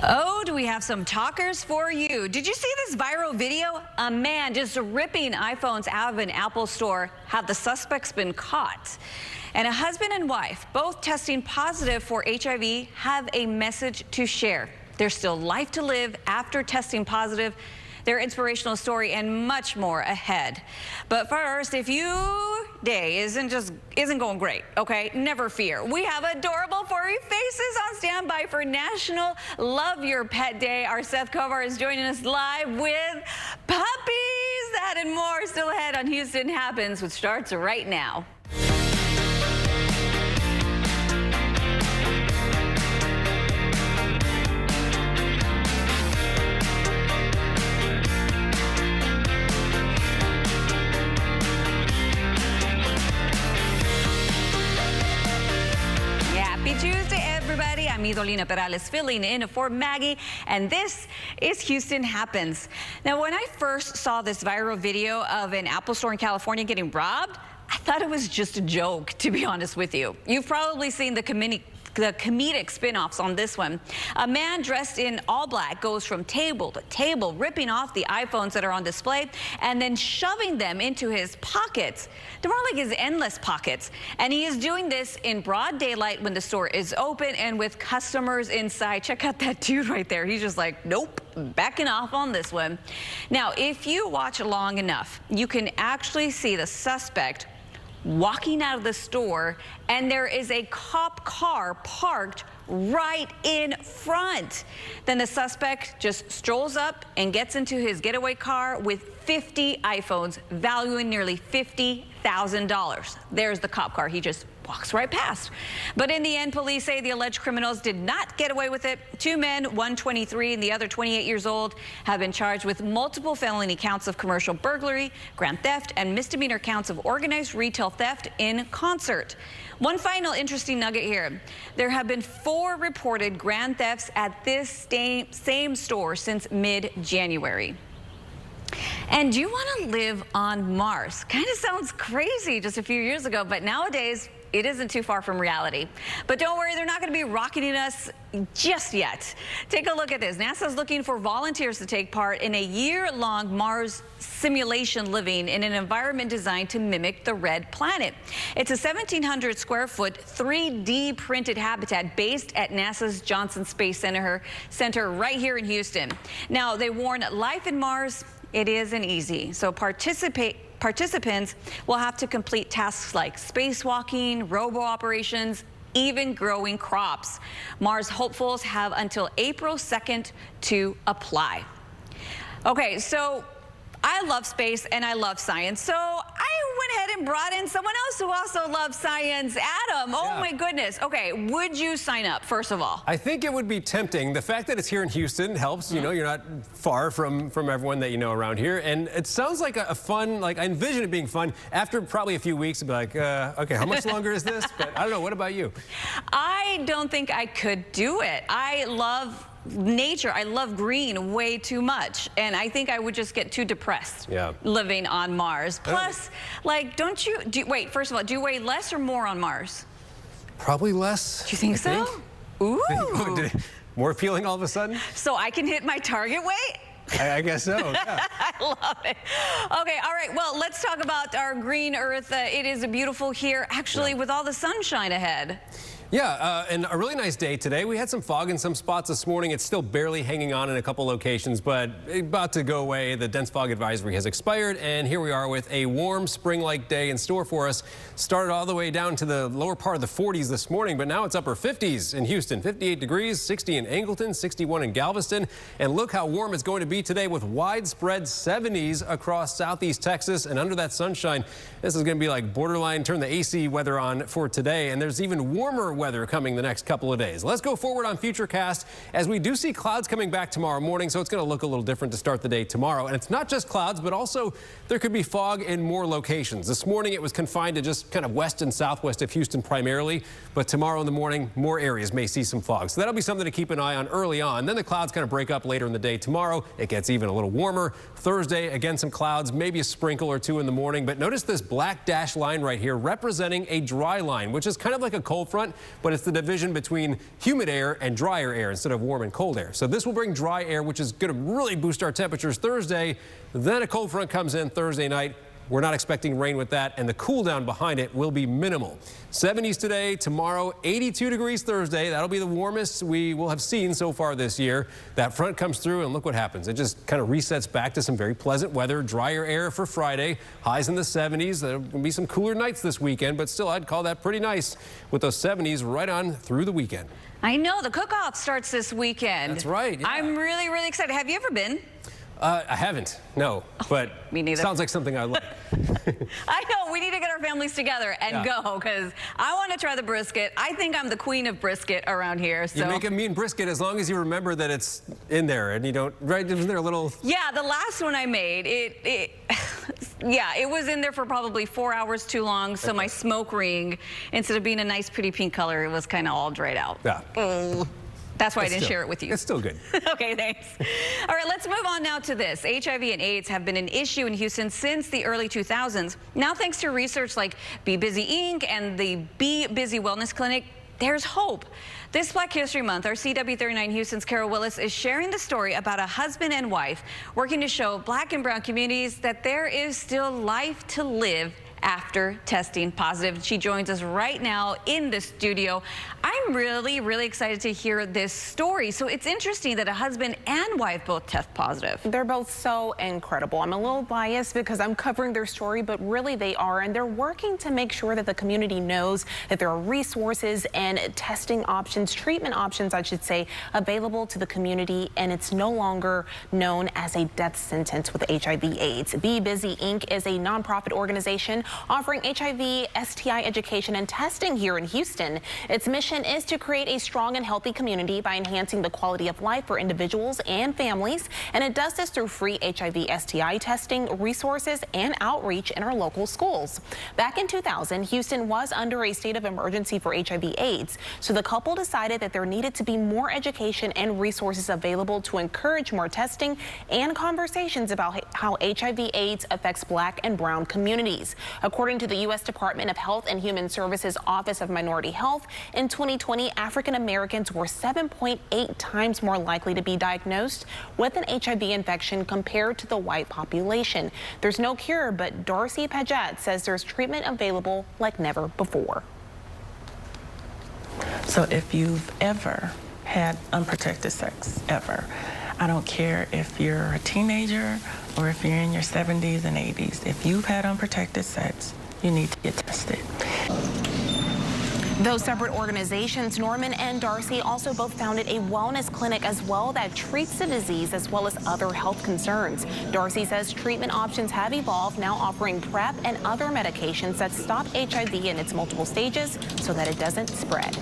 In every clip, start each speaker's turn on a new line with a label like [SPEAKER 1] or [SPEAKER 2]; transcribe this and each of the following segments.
[SPEAKER 1] Oh, do we have some talkers for you? Did you see this viral video? A man just ripping iPhones out of an Apple store. Have the suspects been caught? And a husband and wife, both testing positive for HIV, have a message to share. There's still life to live after testing positive. Their inspirational story and much more ahead. But first, if your day isn't going great, okay, never fear. We have adorable furry faces on standby for National Love Your Pet Day. Our Seth Kovar is joining us live with puppies. That and more still ahead on Houston Happens, which starts right now. Happy Tuesday, everybody. I'm Idolina Perales filling in for Maggie, and this is Houston Happens. Now, when I first saw this viral video of an Apple store in California getting robbed, I thought it was just a joke, to be honest with you. You've probably seen the comedic spin-offs on this one. A man dressed in all black goes from table to table, ripping off the iPhones that are on display and then shoving them into his pockets. They're more like his endless pockets. And he is doing this in broad daylight when the store is open and with customers inside. Check out that dude right there. He's just like, nope, backing off on this one. Now, if you watch long enough, you can actually see the suspect walking out of the store, and there is a cop car parked right in front. Then the suspect just strolls up and gets into his getaway car with 50 iPhones, valuing nearly $50,000. There's the cop car. He just walks right past. But in the end, police say the alleged criminals did not get away with it. Two men, one 23 and the other 28 years old, have been charged with multiple felony counts of commercial burglary, grand theft, and misdemeanor counts of organized retail theft in concert. One final interesting nugget here. There have been 4 reported grand thefts at this same store since mid-January. And do you want to live on Mars? Kind of sounds crazy just a few years ago, but nowadays it isn't too far from reality. But don't worry, they're not going to be rocketing us just yet. Take a look at this. NASA's looking for volunteers to take part in a year-long Mars simulation living in an environment designed to mimic the red planet. It's a 1,700 square foot 3D printed habitat based at NASA's Johnson Space Center right here in Houston. Now, they warn life in Mars, it isn't easy. So participants will have to complete tasks like spacewalking, robo-operations, even growing crops. Mars hopefuls have until April 2nd to apply. Okay, so I love space and I love science, so I went ahead and brought in someone else who also loves science. Adam, oh my goodness. Okay, would you sign up, first of all?
[SPEAKER 2] I think it would be tempting. The fact that it's here in Houston helps. You know, you're not far from everyone that you know around here. And it sounds like a fun, like I envision it being fun. After probably a few weeks, I'd be like, okay, how much longer is this? But I don't know, what about you?
[SPEAKER 1] I don't think I could do it. I love nature. I love green way too much, and I think I would just get too depressed living on Mars. Plus, like, wait, first of all, do you weigh less or more on Mars?
[SPEAKER 2] Probably less.
[SPEAKER 1] Do you think so? Ooh.
[SPEAKER 2] More appealing all of a sudden?
[SPEAKER 1] So I can hit my target weight?
[SPEAKER 2] I guess so, yeah.
[SPEAKER 1] I love it. Okay, all right, well, let's talk about our green Earth. It is beautiful here, actually, with all the sunshine ahead.
[SPEAKER 2] Yeah, and a really nice day today. We had some fog in some spots this morning. It's still barely hanging on in a couple locations, but about to go away. The dense fog advisory has expired, and here we are with a warm spring-like day in store for us. Started all the way down to the lower part of the 40s this morning, but now it's upper 50s in Houston. 58 degrees, 60 in Angleton, 61 in Galveston. And look how warm it's going to be today with widespread 70s across southeast Texas. And under that sunshine, this is going to be like borderline turn the AC weather on for today. And there's even warmer weather coming the next couple of days. Let's go forward on Futurecast as we do see clouds coming back tomorrow morning, so it's going to look a little different to start the day tomorrow. And it's not just clouds, but also there could be fog in more locations. This morning it was confined to just kind of west and southwest of Houston primarily, but tomorrow in the morning more areas may see some fog. So that'll be something to keep an eye on early on. Then the clouds kind of break up later in the day tomorrow. It gets even a little warmer. Thursday, again, some clouds, maybe a sprinkle or two in the morning. But notice this black dash line right here representing a dry line, which is kind of like a cold front. but it's the division between humid air and drier air instead of warm and cold air. So this will bring dry air, which is going to really boost our temperatures Thursday. Then a cold front comes in Thursday night. We're not expecting rain with that, and the cool down behind it will be minimal. 70s today, tomorrow, 82 degrees Thursday. That'll be the warmest we will have seen so far this year. That front comes through, and look what happens. It just kind of resets back to some very pleasant weather. Drier air for Friday, highs in the 70s. There will be some cooler nights this weekend, but still, I'd call that pretty nice with those 70s right on through the weekend.
[SPEAKER 1] I know, the cook-off starts this weekend.
[SPEAKER 2] That's right. Yeah.
[SPEAKER 1] I'm really, really excited. Have you ever been?
[SPEAKER 2] I haven't, no, but
[SPEAKER 1] me neither.
[SPEAKER 2] Sounds like something I like.
[SPEAKER 1] I know, we need to get our families together and go, because I want to try the brisket. I think I'm the queen of brisket around here. So.
[SPEAKER 2] You make a mean brisket as long as you remember that it's in there and you don't, right? Isn't there a little? Yeah,
[SPEAKER 1] the last one I made, yeah, it was in there for probably 4 hours too long, so my smoke ring, instead of being a nice pretty pink color, it was kind of all dried out.
[SPEAKER 2] Yeah.
[SPEAKER 1] That's why I didn't share it with you.
[SPEAKER 2] It's still good.
[SPEAKER 1] Okay, thanks. All right, let's move on now to this. HIV and AIDS have been an issue in Houston since the early 2000s. Now, thanks to research like Be Busy Inc. and the Be Busy Wellness Clinic, there's hope. This Black History Month, our CW39 Houston's Carol Willis is sharing the story about a husband and wife working to show Black and brown communities that there is still life to live after testing positive. She joins us right now in the studio. I'm really, really excited to hear this story. So it's interesting that a husband and wife both test positive.
[SPEAKER 3] They're both so incredible. I'm a little biased because I'm covering their story, but really they are. And they're working to make sure that the community knows that there are resources and testing options, treatment options, I should say, available to the community. And it's no longer known as a death sentence with HIV/AIDS. Be Busy Inc. is a nonprofit organization offering HIV, STI education and testing here in Houston. Its mission is to create a strong and healthy community by enhancing the quality of life for individuals and families. And it does this through free HIV, STI testing, resources, and outreach in our local schools. Back in 2000, Houston was under a state of emergency for HIV/AIDS. So the couple decided that there needed to be more education and resources available to encourage more testing and conversations about how HIV/AIDS affects Black and brown communities. According to the U.S. Department of Health and Human Services Office of Minority Health, in 2020, African Americans were 7.8 times more likely to be diagnosed with an HIV infection compared to the white population. There's no cure, but Darcy Paget says there's treatment available like never before.
[SPEAKER 4] So if you've ever had unprotected sex, ever, I don't care if you're a teenager or if you're in your 70s and 80s. If you've had unprotected sex, you need to get tested.
[SPEAKER 3] Those separate organizations, Norman and Darcy, also both founded a wellness clinic as well that treats the disease as well as other health concerns. Darcy says treatment options have evolved, now offering PrEP and other medications that stop HIV in its multiple stages so that it doesn't spread.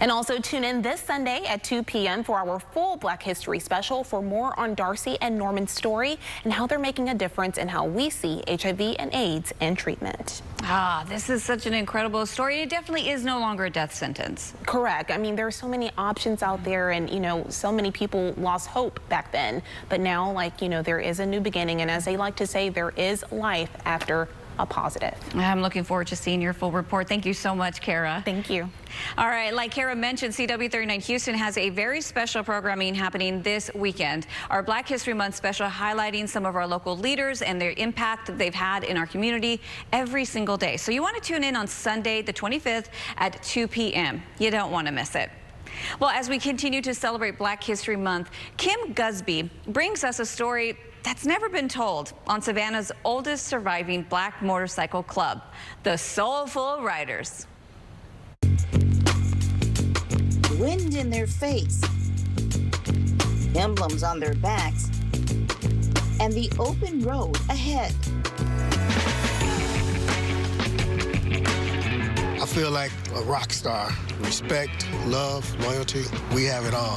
[SPEAKER 3] And also tune in this Sunday at 2 p.m. for our full Black History special for more on Darcy and Norman's story and how they're making a difference in how we see HIV and AIDS and treatment.
[SPEAKER 1] This is such an incredible story. It definitely is no longer a death sentence.
[SPEAKER 3] Correct. I mean, there are so many options out there, and, you know, so many people lost hope back then. But now, like, you know, there is a new beginning. And as they like to say, there is life after a positive.
[SPEAKER 1] I'm looking forward to seeing your full report. Thank you so much, Kara.
[SPEAKER 3] Thank you.
[SPEAKER 1] All right, like Kara mentioned, CW39 Houston has a very special programming happening this weekend. Our Black History Month special highlighting some of our local leaders and their impact that they've had in our community every single day. So you want to tune in on Sunday, the 25th at 2 p.m. You don't want to miss it. Well, as we continue to celebrate Black History Month, Kim Gusby brings us a story that's never been told on Savannah's oldest surviving Black motorcycle club, the Soulful Riders.
[SPEAKER 5] Wind in their face, emblems on their backs, and the open road ahead.
[SPEAKER 6] I feel like a rock star. Respect, love, loyalty, we have it all.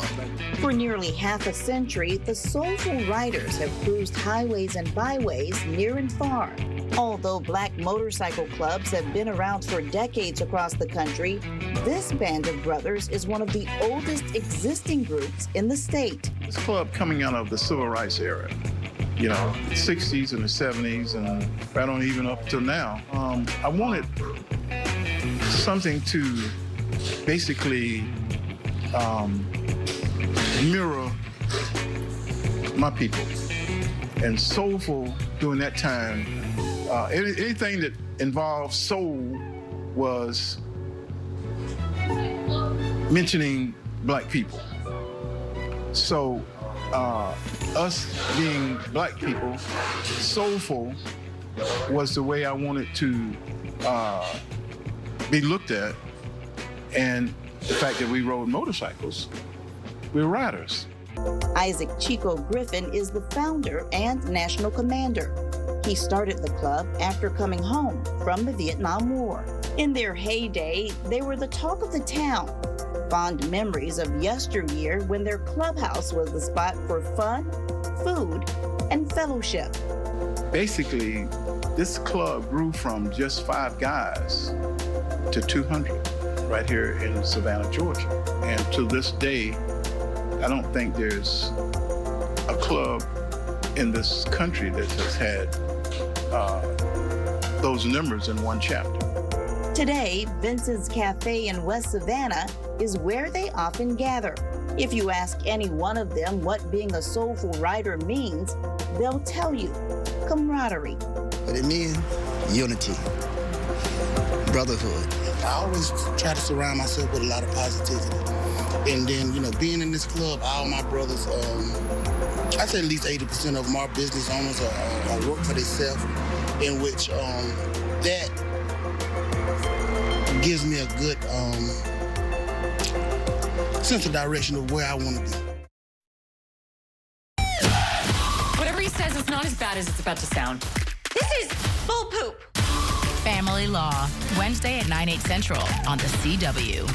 [SPEAKER 5] For nearly half a century, the Soulful Riders have cruised highways and byways near and far. Although Black motorcycle clubs have been around for decades across the country, this band of brothers is one of the oldest existing groups in the state.
[SPEAKER 7] This club coming out of the Civil Rights era, you know, the 60s and the 70s and right on even up till now. I wanted something to basically mirror my people. And soulful during that time, anything that involved soul was mentioning black people. So us being black people, soulful was the way I wanted to be looked at. And the fact that we rode motorcycles, we were riders.
[SPEAKER 5] Isaac Chico Griffin is the founder and national commander. He started the club after coming home from the Vietnam War. In their heyday, they were the talk of the town. Fond memories of yesteryear when their clubhouse was the spot for fun, food, and fellowship. Basically,
[SPEAKER 7] This club grew from just 5 guys to 200 right here in Savannah, Georgia. And to this day, I don't think there's a club in this country that has had those numbers in one chapter.
[SPEAKER 5] Today, Vincent's Cafe in West Savannah is where they often gather. If you ask any one of them what being a soulful rider means, they'll tell you camaraderie.
[SPEAKER 6] But it means unity, brotherhood. I always try to surround myself with a lot of positivity. And then, being in this club, all my brothers, I'd say at least 80% of them are business owners or work for themselves, in which that gives me a good sense of direction of where I want to be.
[SPEAKER 8] Whatever he says, it's not as bad as it's about to sound.
[SPEAKER 1] This is bull poop.
[SPEAKER 9] Family Law, Wednesday at 9/8 Central on the CW.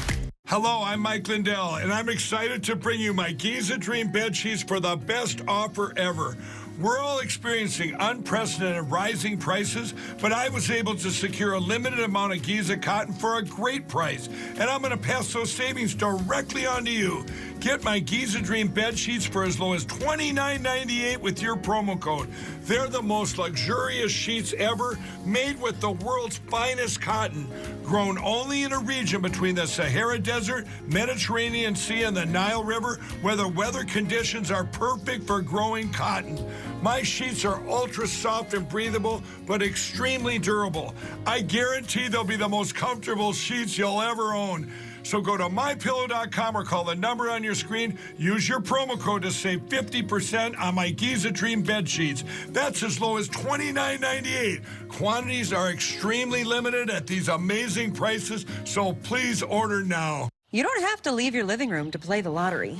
[SPEAKER 10] Hello, I'm Mike Lindell, and I'm excited to bring you my Giza Dream bed sheets for the best offer ever. We're all experiencing unprecedented rising prices, but I was able to secure a limited amount of Giza cotton for a great price, and I'm going to pass those savings directly on to you. Get my Giza Dream bed sheets for as low as $29.98 with your promo code. They're the most luxurious sheets ever, made with the world's finest cotton, grown only in a region between the Sahara Desert, Mediterranean Sea, and the Nile River, where the weather conditions are perfect for growing cotton. My sheets are ultra soft and breathable, but extremely durable. I guarantee they'll be the most comfortable sheets you'll ever own. So go to MyPillow.com or call the number on your screen. Use your promo code to save 50% on my Giza Dream bed sheets. That's as low as $29.98. Quantities are extremely limited at these amazing prices, so please order now.
[SPEAKER 11] You don't have to leave your living room to play the lottery.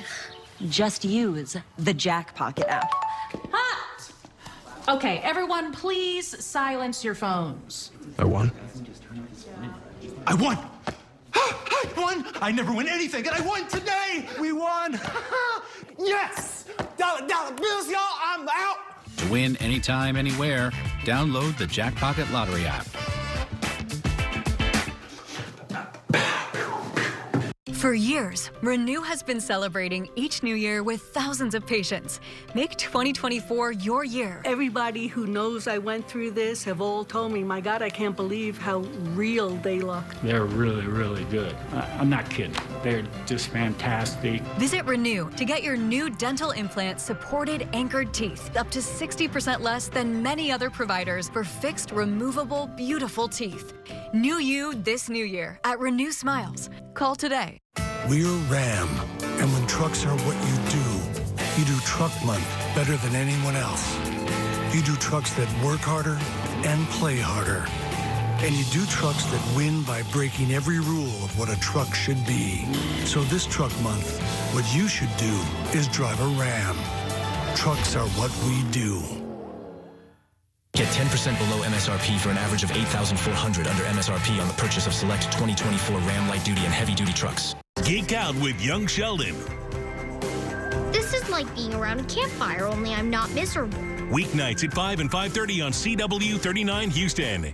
[SPEAKER 11] Just use the Jackpocket app.
[SPEAKER 8] Hot! Okay, everyone, please silence your phones.
[SPEAKER 12] I won. I won! I won! I never win anything, and I won today! We won! Yes! Dollar bills, y'all, I'm out!
[SPEAKER 13] To win anytime, anywhere, download the Jackpocket Lottery app.
[SPEAKER 14] For years, Renew has been celebrating each new year with thousands of patients. Make 2024 your year.
[SPEAKER 15] Everybody who knows I went through this have all told me, my God, I can't believe how real they look.
[SPEAKER 16] They're really, really good. I'm not kidding. They're just fantastic.
[SPEAKER 14] Visit Renew to get your new dental implant supported anchored teeth, up to 60% less than many other providers for fixed, removable, beautiful teeth. New you this new year at Renew Smiles. Call today.
[SPEAKER 17] We're Ram, and when trucks are what you do Truck Month better than anyone else. You do trucks that work harder and play harder. And you do trucks that win by breaking every rule of what a truck should be. So this Truck Month, what you should do is drive a Ram. Trucks are what we do.
[SPEAKER 18] Get 10% below MSRP for an average of $8,400 under MSRP on the purchase of select 2024 Ram light duty and heavy duty trucks.
[SPEAKER 19] Geek out with Young Sheldon.
[SPEAKER 20] This is like being around a campfire, only I'm not miserable.
[SPEAKER 19] Weeknights at 5 and 5:30 on CW 39 Houston.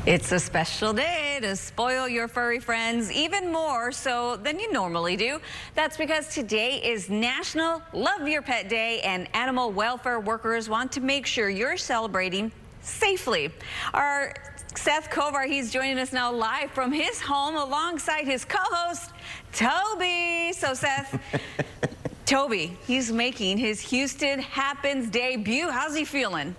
[SPEAKER 1] It's a special day to spoil your furry friends even more so than you normally do. That's because today is National Love Your Pet Day, and animal welfare workers want to make sure you're celebrating safely. Our Seth Kovar, he's joining us now live from his home alongside his co-host, Toby. So Seth, Toby, he's making his Houston Happens debut. How's he feeling?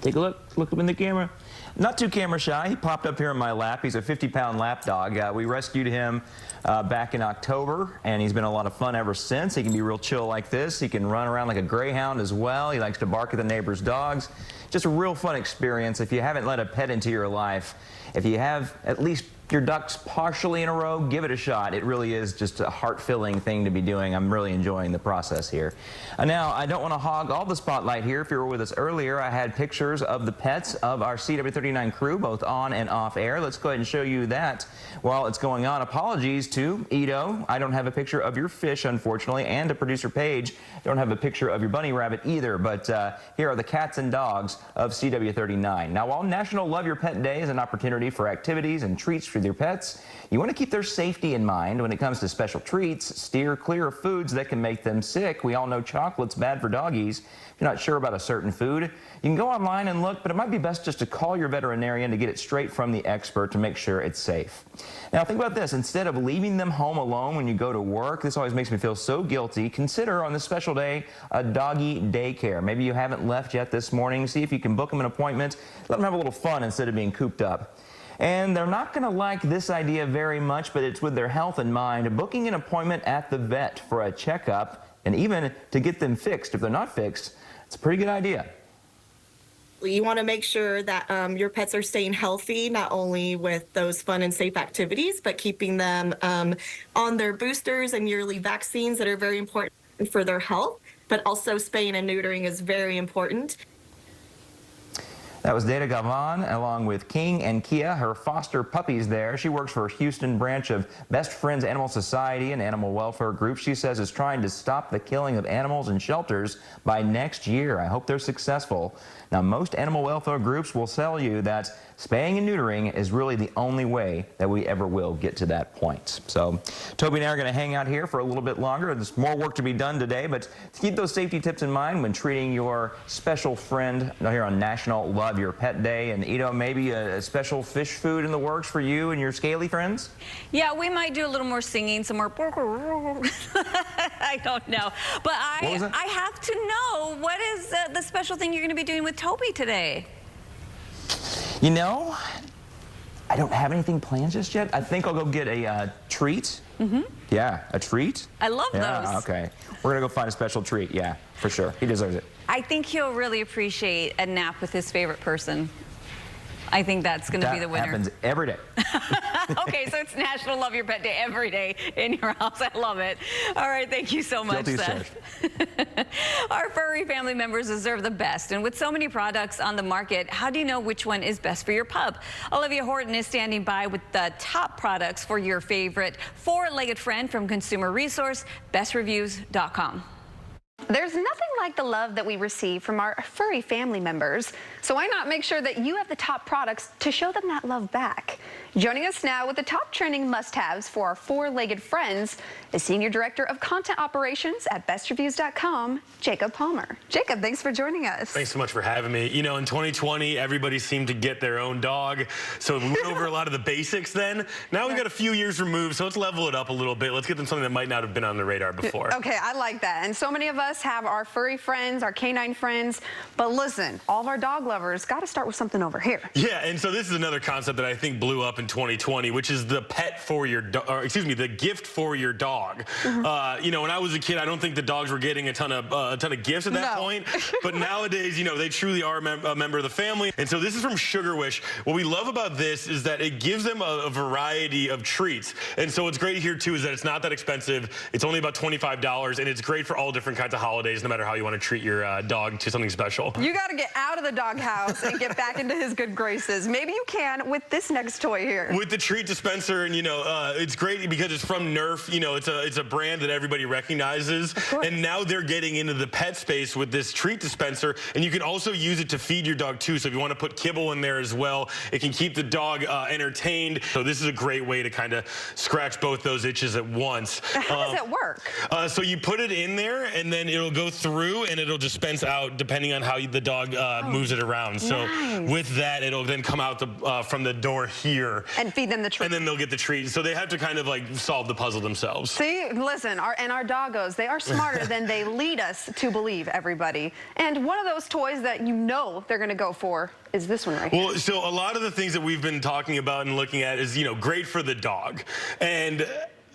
[SPEAKER 21] Take a look up in the camera. Not too camera shy. He popped up here in my lap. He's a 50-pound lap dog. We rescued him back in October, and he's been a lot of fun ever since. He can be real chill like this. He can run around like a greyhound as well. He likes to bark at the neighbors' dogs. Just a real fun experience. If you haven't let a pet into your life, if you have at least your ducks partially in a row, give it a shot. It really is just a heart-filling thing to be doing. I'm really enjoying the process here. Now, I don't want to hog all the spotlight here. If you were with us earlier, I had pictures of the pets of our CW39 crew, both on and off air. Let's go ahead and show you that while it's going on. Apologies to Ito. I don't have a picture of your fish, unfortunately, and to producer Paige. Don't have a picture of your bunny rabbit either, but here are the cats and dogs of CW39. Now, while National Love Your Pet Day is an opportunity for activities and treats with your pets, you want to keep their safety in mind when it comes to special treats. Steer clear of foods that can make them sick. We all know chocolate's bad for doggies. If you're not sure about a certain food, you can go online and look, but it might be best just to call your veterinarian to get it straight from the expert to make sure it's safe. Now think about this. Instead of leaving them home alone when you go to work, this always makes me feel so guilty. Consider on this special day a doggy daycare. Maybe you haven't left yet this morning. See if you can book them an appointment. Let them have a little fun instead of being cooped up. And they're not going to like this idea very much, but it's with their health in mind. Booking an appointment at the vet for a checkup and even to get them fixed if they're not fixed, it's a pretty good idea.
[SPEAKER 22] You want to make sure that your pets are staying healthy, not only with those fun and safe activities, but keeping them on their boosters and yearly vaccines that are very important for their health, but also spaying and neutering is very important.
[SPEAKER 21] That was Data Gavan along with King and Kia, her foster puppies there. She works for Houston branch of Best Friends Animal Society, an animal welfare group she says is trying to stop the killing of animals in shelters by next year. I hope they're successful. Now, most animal welfare groups will tell you that spaying and neutering is really the only way that we ever will get to that point. So Toby and I are going to hang out here for a little bit longer. There's more work to be done today, but keep those safety tips in mind when treating your special friend here on National Love Your Pet Day. And Ito, maybe a special fish food in the works for you and your scaly friends?
[SPEAKER 1] Yeah, we might do a little more singing, some more. I don't know. But I have to know, what is the special thing you're going to be doing with Toby today?
[SPEAKER 21] You know, I don't have anything planned just yet. I think I'll go get a treat. Mm-hmm. Yeah, a treat.
[SPEAKER 1] I love those.
[SPEAKER 21] Okay. We're going to go find a special treat. Yeah, for sure. He deserves it.
[SPEAKER 1] I think he'll really appreciate a nap with his favorite person. I think that's going to be the winner.
[SPEAKER 21] That happens every day.
[SPEAKER 1] Okay, so it's National Love Your Pet Day every day in your house. I love it. All right, thank you so much, Seth. Our furry family members deserve the best, and with so many products on the market, how do you know which one is best for your pup? Olivia Horton is standing by with the top products for your favorite four-legged friend from Consumer Resource, bestreviews.com.
[SPEAKER 23] There's nothing like the love that we receive from our furry family members, so why not make sure that you have the top products to show them that love back? Joining us now with the top trending must-haves for our four-legged friends is Senior Director of Content Operations at bestreviews.com, Jacob Palmer. Jacob, thanks for joining us.
[SPEAKER 24] Thanks so much for having me. You know, in 2020, everybody seemed to get their own dog, so we went over a lot of the basics then. Now we've got a few years removed, so let's level it up a little bit. Let's get them something that might not have been on the radar before.
[SPEAKER 23] Okay, I like that. And so many of us have our furry friends, our canine friends, but listen, all of our dog lovers got to start with something over here.
[SPEAKER 24] Yeah, and so this is another concept that I think blew up in 2020, which is the pet for your dog, or excuse me, the gift for your dog. Mm-hmm. You know, when I was a kid, I don't think the dogs were getting a ton of gifts at that point. But nowadays, you know, they truly are a member of the family. And so this is from Sugar Wish. What we love about this is that it gives them a variety of treats. And so what's great here too is that it's not that expensive. It's only about $25, and it's great for all different kinds of holidays, no matter how you want to treat your dog to something special.
[SPEAKER 23] You got to get out of the doghouse and get back into his good graces. Maybe you can with this next toy
[SPEAKER 1] here.
[SPEAKER 24] With the treat dispenser, and it's great because it's from Nerf. It's a brand that everybody recognizes, and now they're getting into the pet space with this treat dispenser, and you can also use it to feed your dog too. So if you want to put kibble in there as well, it can keep the dog entertained. So this is a great way to kind of scratch both those itches at once.
[SPEAKER 1] How does it work?
[SPEAKER 24] So you put it in there, and then it'll go through, and it'll dispense out depending on how the dog moves it around. So with that, it'll then come out from the door here.
[SPEAKER 1] And feed them the treat.
[SPEAKER 24] And then they'll get the treat. So they have to kind of like solve the puzzle themselves.
[SPEAKER 1] See, listen, our doggos, they are smarter than they lead us to believe, everybody. And one of those toys that they're going to go for is this one right here.
[SPEAKER 24] Well, so a lot of the things that we've been talking about and looking at is, great for the dog. And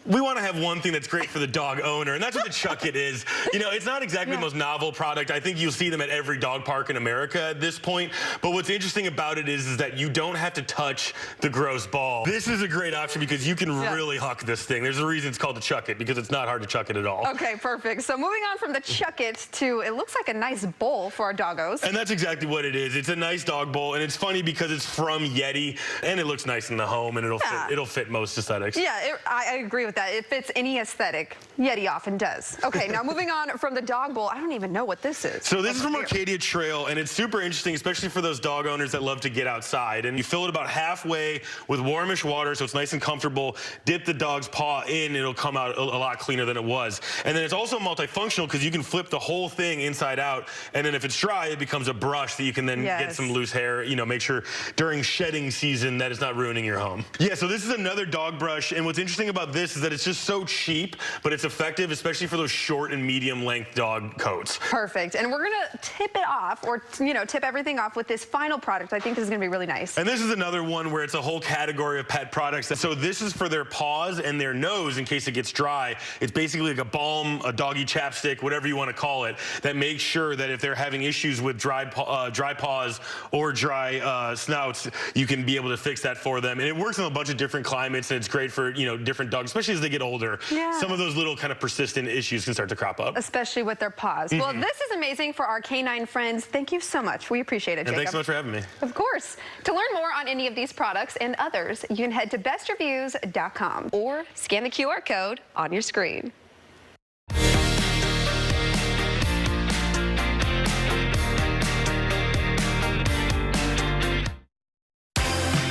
[SPEAKER 24] we want to have one thing that's great for the dog owner, and that's what the Chuck It is. It's not exactly the most novel product. I think you'll see them at every dog park in America at this point. But what's interesting about it is that you don't have to touch the gross ball. This is a great option because you can really huck this thing. There's a reason it's called the Chuck It, because it's not hard to chuck it at all.
[SPEAKER 1] Okay, perfect. So moving on from the Chuck It to, it looks like a nice bowl for our doggos.
[SPEAKER 24] And that's exactly what it is. It's a nice dog bowl, and it's funny because it's from Yeti, and it looks nice in the home, and it'll fit most aesthetics.
[SPEAKER 1] Yeah, I agree with that. It fits any aesthetic. Yeti often does. Okay, now moving on from the dog bowl, I don't even know what this is.
[SPEAKER 24] So this is from Arcadia Trail, and it's super interesting, especially for those dog owners that love to get outside. And you fill it about halfway with warmish water, so it's nice and comfortable. Dip the dog's paw in, it'll come out a lot cleaner than it was. And then it's also multifunctional because you can flip the whole thing inside out, and then if it's dry, it becomes a brush that you can then get some loose hair, make sure during shedding season that it's not ruining your home. Yeah, so this is another dog brush, and what's interesting about this is that it's just so cheap, but it's effective, especially for those short and medium length dog coats.
[SPEAKER 1] Perfect. And we're gonna tip it off, or tip everything off with this final product. I think this is gonna be really nice.
[SPEAKER 24] And this is another one where it's a whole category of pet products. So this is for their paws and their nose in case it gets dry. It's basically like a balm, a doggy chapstick, whatever you want to call it, that makes sure that if they're having issues with dry paws or dry snouts, you can be able to fix that for them. And it works in a bunch of different climates, and it's great for different dogs, especially as they get older.
[SPEAKER 1] Yeah.
[SPEAKER 24] Some of those little kind of persistent issues can start to crop up.
[SPEAKER 1] Especially with their paws. Well, this is amazing for our canine friends. Thank you so much. We appreciate it, Jacob.
[SPEAKER 24] And thanks so much for having me.
[SPEAKER 1] Of course. To learn more on any of these products and others, you can head to bestreviews.com or scan the QR code on your screen.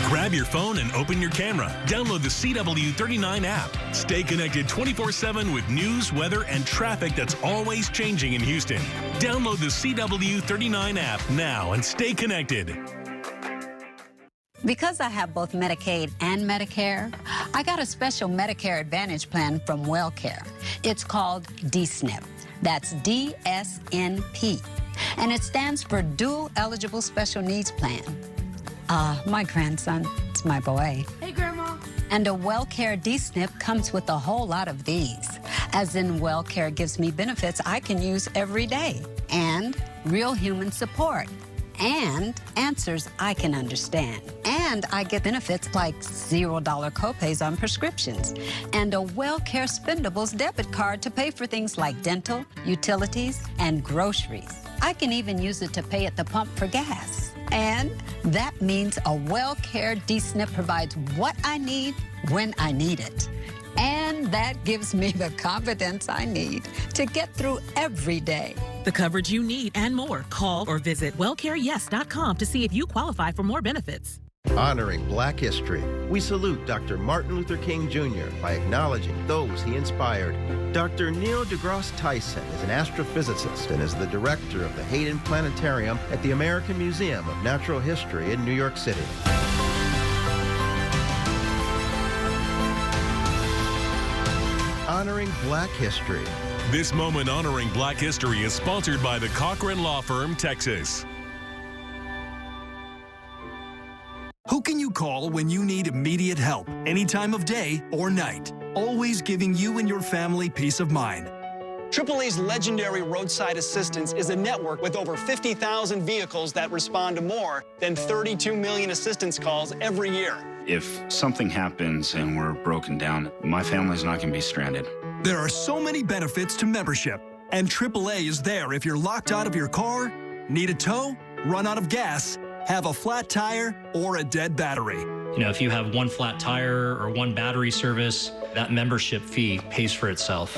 [SPEAKER 19] Grab your phone and open your camera. Download the CW39 app. Stay connected 24/7 with news, weather, and traffic that's always changing in Houston. Download the CW39 app now and stay connected.
[SPEAKER 2] Because I have both Medicaid and Medicare, I got a special Medicare Advantage plan from WellCare. It's called DSNP. That's DSNP. And it stands for Dual Eligible Special Needs Plan. My grandson, it's my boy.
[SPEAKER 3] Hey, Grandma.
[SPEAKER 2] And a WellCare DSNP comes with a whole lot of these. As in, WellCare gives me benefits I can use every day, and real human support, and answers I can understand. And I get benefits like $0 copays on prescriptions, and a WellCare Spendables debit card to pay for things like dental, utilities, and groceries. I can even use it to pay at the pump for gas. And that means a WellCare DSNP provides what I need when I need it. And that gives me the confidence I need to get through every day.
[SPEAKER 4] The coverage you need and more. Call or visit wellcareyes.com to see if you qualify for more benefits.
[SPEAKER 7] Honoring Black history, we salute Dr. Martin Luther King Jr. by acknowledging those he inspired. Dr. Neil deGrasse Tyson is an astrophysicist and is the director of the Hayden Planetarium at the American Museum of Natural History in New York City. Honoring Black history.
[SPEAKER 19] This moment honoring Black history is sponsored by the Cochran Law Firm, Texas.
[SPEAKER 25] Who can you call when you need immediate help, any time of day or night? Always giving you and your family peace of mind.
[SPEAKER 26] AAA's legendary roadside assistance is a network with over 50,000 vehicles that respond to more than 32 million assistance calls every year.
[SPEAKER 27] If something happens and we're broken down, my family's not going to be stranded.
[SPEAKER 25] There are so many benefits to membership, and AAA is there if you're locked out of your car, need a tow, run out of gas, have a flat tire, or a dead battery.
[SPEAKER 3] You know, if you have one flat tire or one battery service, that membership fee pays for itself.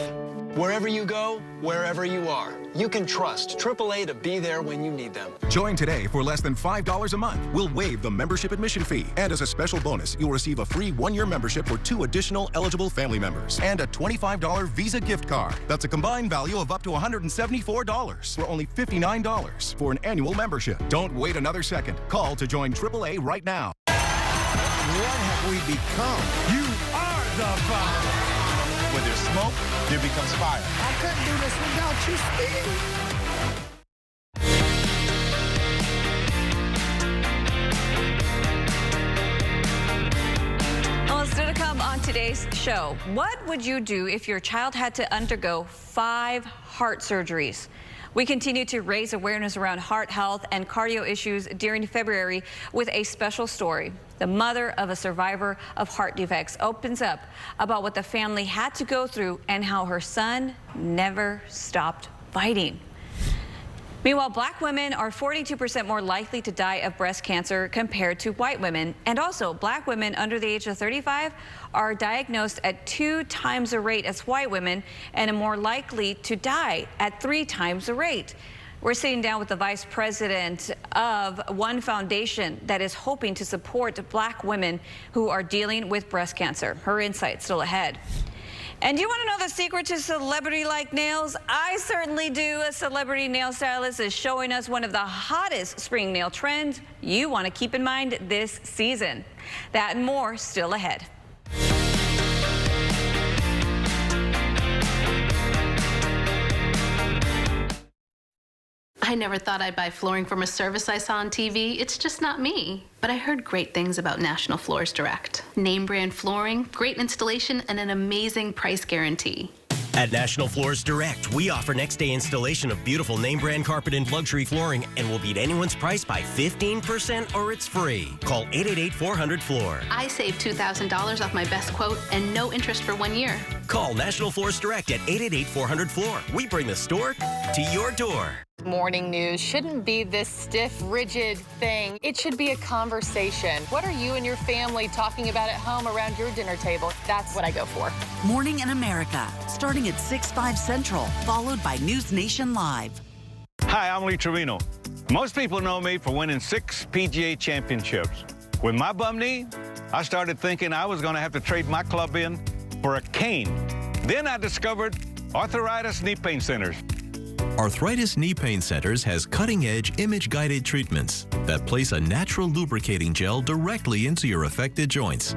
[SPEAKER 26] Wherever you go, wherever you are, you can trust AAA to be there when you need them.
[SPEAKER 5] Join today for less than $5 a month. We'll waive the membership admission fee. And as a special bonus, you'll receive a free 1-year membership for 2 additional eligible family members and a $25 Visa gift card. That's a combined value of up to $174 for only $59 for an annual membership. Don't wait another second. Call to join AAA right now.
[SPEAKER 12] What have we become? You are the fire. Where there's smoke, there becomes fire. I couldn't do this without you, Steve.
[SPEAKER 1] Well, still to come on today's show, what would you do if your child had to undergo 5 heart surgeries? We continue to raise awareness around heart health and cardio issues during February with a special story. The mother of a survivor of heart defects opens up about what the family had to go through and how her son never stopped fighting. Meanwhile, black women are 42% more likely to die of breast cancer compared to white women. And also, black women under the age of 35 are diagnosed at 2 times the rate as white women and are more likely to die at 3 times the rate. We're sitting down with the vice president of one foundation that is hoping to support black women who are dealing with breast cancer. Her insight still ahead. And do you want to know the secret to celebrity-like nails? I certainly do. A celebrity nail stylist is showing us one of the hottest spring nail trends you want to keep in mind this season. That and more still ahead.
[SPEAKER 6] I never thought I'd buy flooring from a service I saw on TV. It's just not me. But I heard great things about National Floors Direct. Name brand flooring, great installation, and an amazing price guarantee.
[SPEAKER 8] At National Floors Direct, we offer next-day installation of beautiful name-brand carpet and luxury flooring, and will beat anyone's price by 15% or it's free. Call 888-400-FLOOR.
[SPEAKER 6] I saved $2,000 off my best quote and no interest for 1 year.
[SPEAKER 8] Call National Floors Direct at 888-400-FLOOR. We bring the store to your door.
[SPEAKER 9] Morning news shouldn't be this stiff, rigid thing. It should be a conversation. What are you and your family talking about at home around your dinner table? That's what I go for.
[SPEAKER 10] Morning in America, starting at 6/5 Central, followed by News Nation Live.
[SPEAKER 11] Hi, I'm Lee Trevino. Most people know me for winning 6 PGA championships. With my bum knee, I started thinking I was going to have to trade my club in for a cane. Then I discovered Arthritis Knee Pain Centers.
[SPEAKER 28] Arthritis Knee Pain Centers has cutting-edge image-guided treatments that place a natural lubricating gel directly into your affected joints.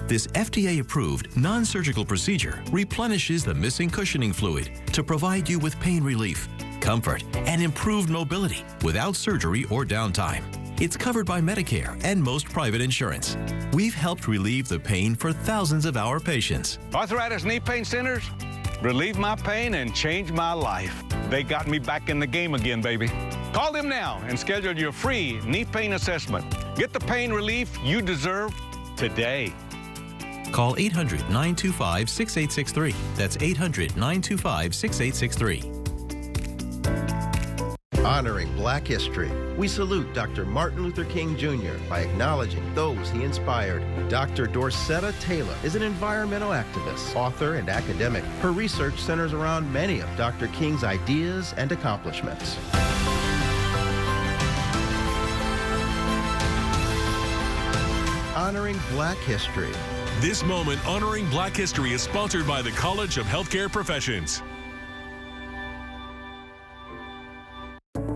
[SPEAKER 28] This FDA-approved, non-surgical procedure replenishes the missing cushioning fluid to provide you with pain relief, comfort, and improved mobility without surgery or downtime. It's covered by Medicare and most private insurance. We've helped relieve the pain for thousands of our patients.
[SPEAKER 11] Arthritis Knee Pain Centers relieved my pain and changed my life. They got me back in the game again, baby. Call them now and schedule your free knee pain assessment. Get the pain relief you deserve today.
[SPEAKER 28] Call 800-925-6863. That's 800-925-6863.
[SPEAKER 7] Honoring Black history, we salute Dr. Martin Luther King Jr. by acknowledging those he inspired. Dr. Dorcetta Taylor is an environmental activist, author, and academic. Her research centers around many of Dr. King's ideas and accomplishments. Honoring Black history.
[SPEAKER 19] This moment honoring Black history is sponsored by the College of Healthcare Professions.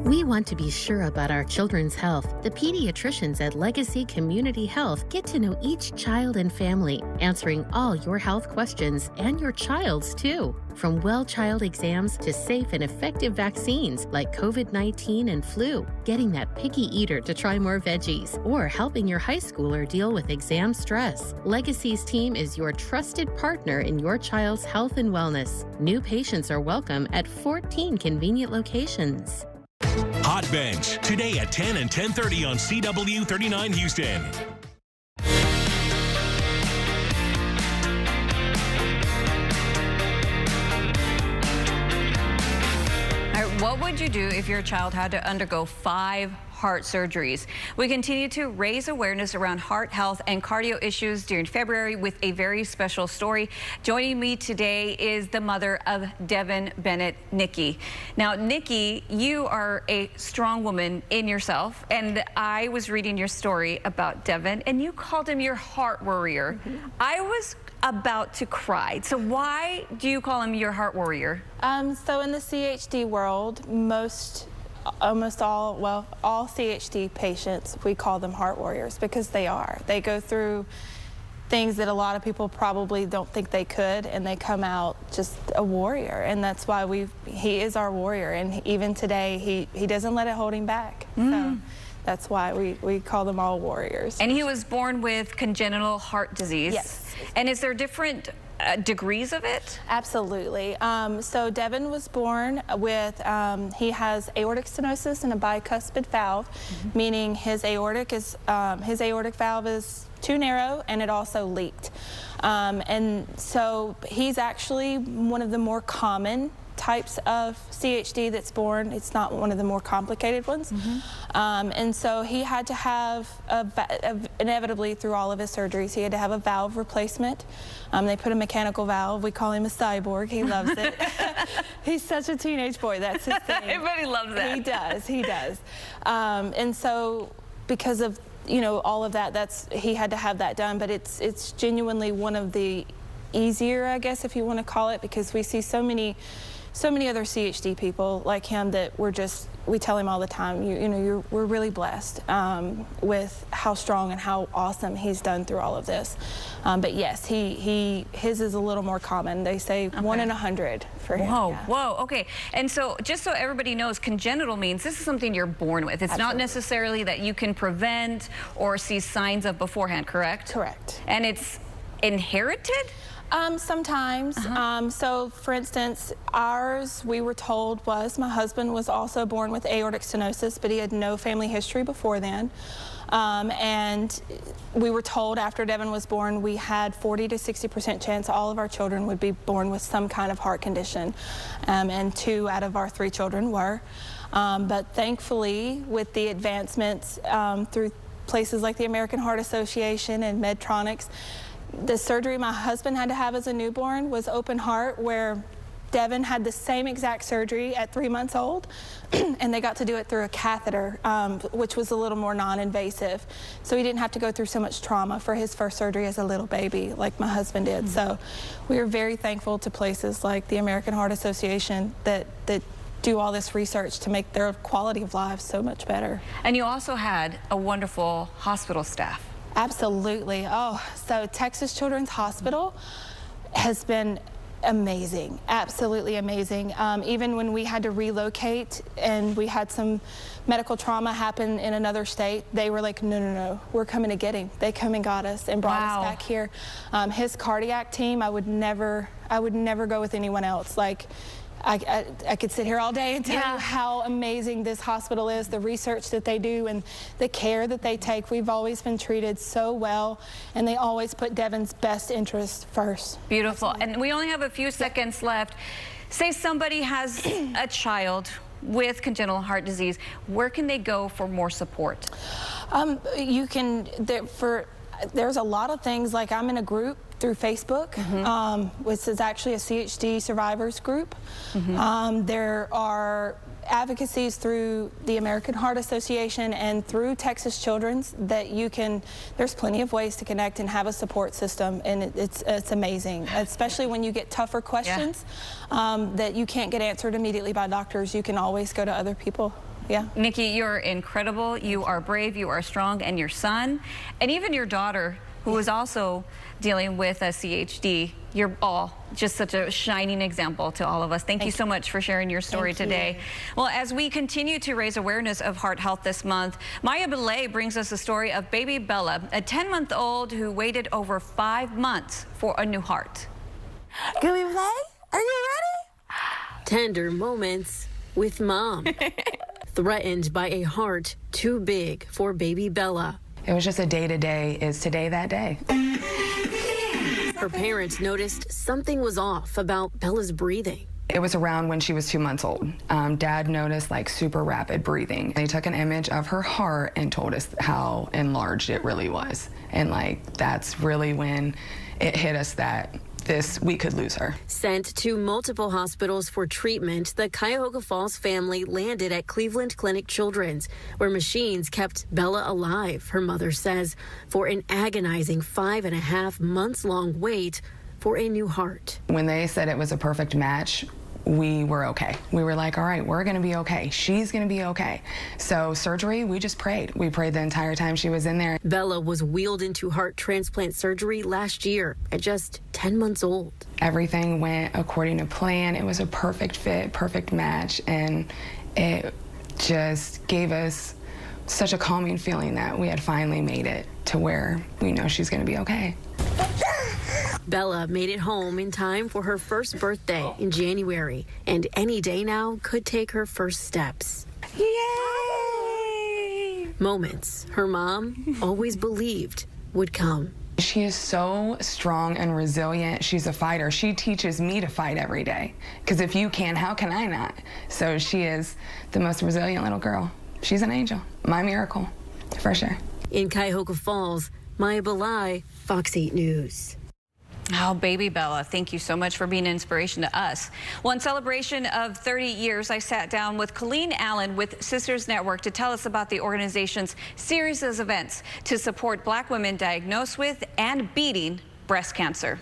[SPEAKER 29] We want to be sure about our children's health. The pediatricians at Legacy Community Health get to know each child and family, answering all your health questions and your child's too. From well child exams to safe and effective vaccines like COVID-19 and flu, getting that picky eater to try more veggies, or helping your high schooler deal with exam stress. Legacy's team is your trusted partner in your child's health and wellness. New patients are welcome at 14 convenient locations.
[SPEAKER 19] Hot Bench, today at 10 and 10:30 on CW 39 Houston.
[SPEAKER 1] All right, what would you do if your child had to undergo 5 heart surgeries. We continue to raise awareness around heart health and cardio issues during February with a very special story. Joining me today is the mother of Devin Bennett, Nikki. Now, Nikki, you are a strong woman in yourself, and I was reading your story about Devin, and you called him your heart warrior. I was about to cry. So why do you call him your heart warrior?
[SPEAKER 13] So in the CHD world, almost all CHD patients, we call them heart warriors because they are. They go through things that a lot of people probably don't think they could, and they come out just a warrior, and that's why he is our warrior, and even today he doesn't let it hold him back. So that's why we call them all warriors.
[SPEAKER 1] And he was born with congenital heart disease.
[SPEAKER 13] Yes.
[SPEAKER 1] And is there different degrees of it?
[SPEAKER 13] Absolutely. So Devin was born with, he has aortic stenosis and a bicuspid valve, meaning his aortic valve is too narrow and it also leaked. And so he's actually one of the more common types of CHD that's born. It's not one of the more complicated ones. And so he had to have, inevitably through all of his surgeries, he had to have a valve replacement. They put a mechanical valve. We call him a cyborg. He loves it. He's such a teenage boy. That's his thing.
[SPEAKER 1] Everybody loves that.
[SPEAKER 13] He does. He does. And so because of, you know, all of that, he had to have that done. But it's genuinely one of the easier, I guess, if you want to call it, because we see so many other CHD people like him that we tell him all the time, we're really blessed with how strong and how awesome he's done through all of this. But yes, his is a little more common. They say 1 in 100 for him.
[SPEAKER 1] Whoa,
[SPEAKER 13] yeah.
[SPEAKER 1] whoa, okay. And so just so everybody knows, congenital means this is something you're born with. It's not necessarily that you can prevent or see signs of beforehand, correct?
[SPEAKER 13] Correct.
[SPEAKER 1] And it's inherited?
[SPEAKER 13] Sometimes. So for instance, ours, we were told my husband was also born with aortic stenosis, but he had no family history before then. And we were told after Devin was born, we had 40 to 60% chance all of our children would be born with some kind of heart condition. And 2 out of our 3 children were. But thankfully, with the advancements through places like the American Heart Association and Medtronics, the surgery my husband had to have as a newborn was open heart, where Devin had the same exact surgery at 3 months old, and they got to do it through a catheter, which was a little more non-invasive. So he didn't have to go through so much trauma for his first surgery as a little baby like my husband did. So we are very thankful to places like the American Heart Association that do all this research to make their quality of life so much better.
[SPEAKER 1] And you also had a wonderful hospital staff.
[SPEAKER 13] Absolutely. Oh, so Texas Children's Hospital has been amazing, absolutely amazing. Even when we had to relocate and we had some medical trauma happen in another state, they were like, no, we're coming to get him. They come and got us and brought us back here. His cardiac team, I would never go with anyone else. Like, I could sit here all day and tell you how amazing this hospital is, the research that they do and the care that they take. We've always been treated so well, and they always put Devin's best interest first.
[SPEAKER 1] Beautiful. And we only have a few seconds left. Say somebody has a child with congenital heart disease. Where can they go for more support? There's a lot of things, like I'm in a group through Facebook, which is actually a CHD survivors group. There are advocacies through the American Heart Association and through Texas Children's that there's plenty of ways to connect and have a support system, and it's amazing, especially when you get tougher questions that you can't get answered immediately by doctors. You can always go to other people. Yeah. Nikki, you're incredible. You are brave, you are strong, and your son, and even your daughter, who is also dealing with a CHD, you're all just such a shining example to all of us. Thank you so much for sharing your story today. Well, as we continue to raise awareness of heart health this month, Maya Belay brings us a story of baby Bella, a 10-month-old who waited over 5 months for a new heart.
[SPEAKER 14] Can we play? Are you ready?
[SPEAKER 15] Tender moments with mom. Threatened by a heart too big for baby Bella.
[SPEAKER 16] It was just a day-to-day. Is today that day?
[SPEAKER 15] Her parents noticed something was off about Bella's breathing.
[SPEAKER 16] It was around when she was 2 months old. Dad noticed like super rapid breathing. They took an image of her heart and told us how enlarged it really was. And like, that's really when it hit us that we could lose her.
[SPEAKER 15] Sent to multiple hospitals for treatment, the Cuyahoga Falls family landed at Cleveland Clinic Children's, where machines kept Bella alive, her mother says, for an agonizing 5.5 months long wait for a new heart.
[SPEAKER 16] When they said it was a perfect match, we were okay. We were like, all right, we're gonna be okay. She's gonna be okay. So surgery, we just prayed. We prayed the entire time she was in there.
[SPEAKER 15] Bella was wheeled into heart transplant surgery last year at just 10 months old.
[SPEAKER 16] Everything went according to plan. It was a perfect fit, perfect match, and it just gave us such a calming feeling that we had finally made it to where we know she's gonna be okay.
[SPEAKER 15] Bella made it home in time for her first birthday in January, and any day now could take her first steps.
[SPEAKER 16] Yay!
[SPEAKER 15] Moments her mom always believed would come.
[SPEAKER 16] She is so strong and resilient. She's a fighter. She teaches me to fight every day. Because if you can, how can I not? So she is the most resilient little girl. She's an angel. My miracle, for sure.
[SPEAKER 15] In Cuyahoga Falls, Maya Belay, Fox 8 News.
[SPEAKER 1] Oh, baby Bella, thank you so much for being an inspiration to us. Well, in celebration of 30 years, I sat down with Colleen Allen with Sisters Network to tell us about the organization's series of events to support Black women diagnosed with and beating breast cancer.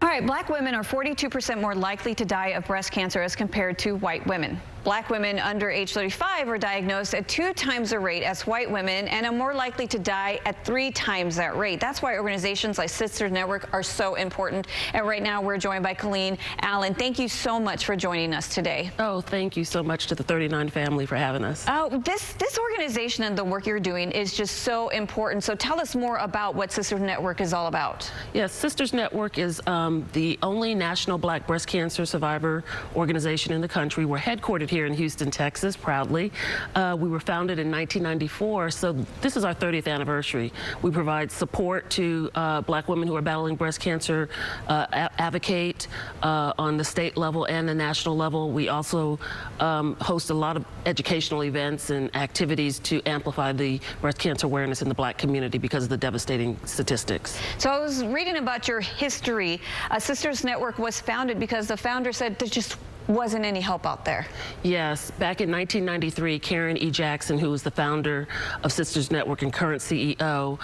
[SPEAKER 1] All right, Black women are 42% more likely to die of breast cancer as compared to white women. Black women under age 35 are diagnosed at 2 times the rate as white women and are more likely to die at 3 times that rate. That's why organizations like Sisters Network are so important. And right now we're joined by Colleen Allen. Thank you so much for joining us today.
[SPEAKER 2] Oh, thank you so much to the 39 family for having us.
[SPEAKER 1] Oh, this organization and the work you're doing is just so important. So tell us more about what Sisters Network is all about.
[SPEAKER 2] Yes, Sisters Network is the only national Black breast cancer survivor organization in the country. We're headquartered here in Houston, Texas, proudly. We were founded in 1994, so this is our 30th anniversary. We provide support to Black women who are battling breast cancer, advocate on the state level and the national level. We also host a lot of educational events and activities to amplify the breast cancer awareness in the Black community because of the devastating statistics.
[SPEAKER 1] So I was reading about your history. Sisters Network was founded because the founder said there just wasn't any help out there.
[SPEAKER 2] Yes, back in 1993, Karen E. Jackson, who was the founder of Sisters Network and current CEO,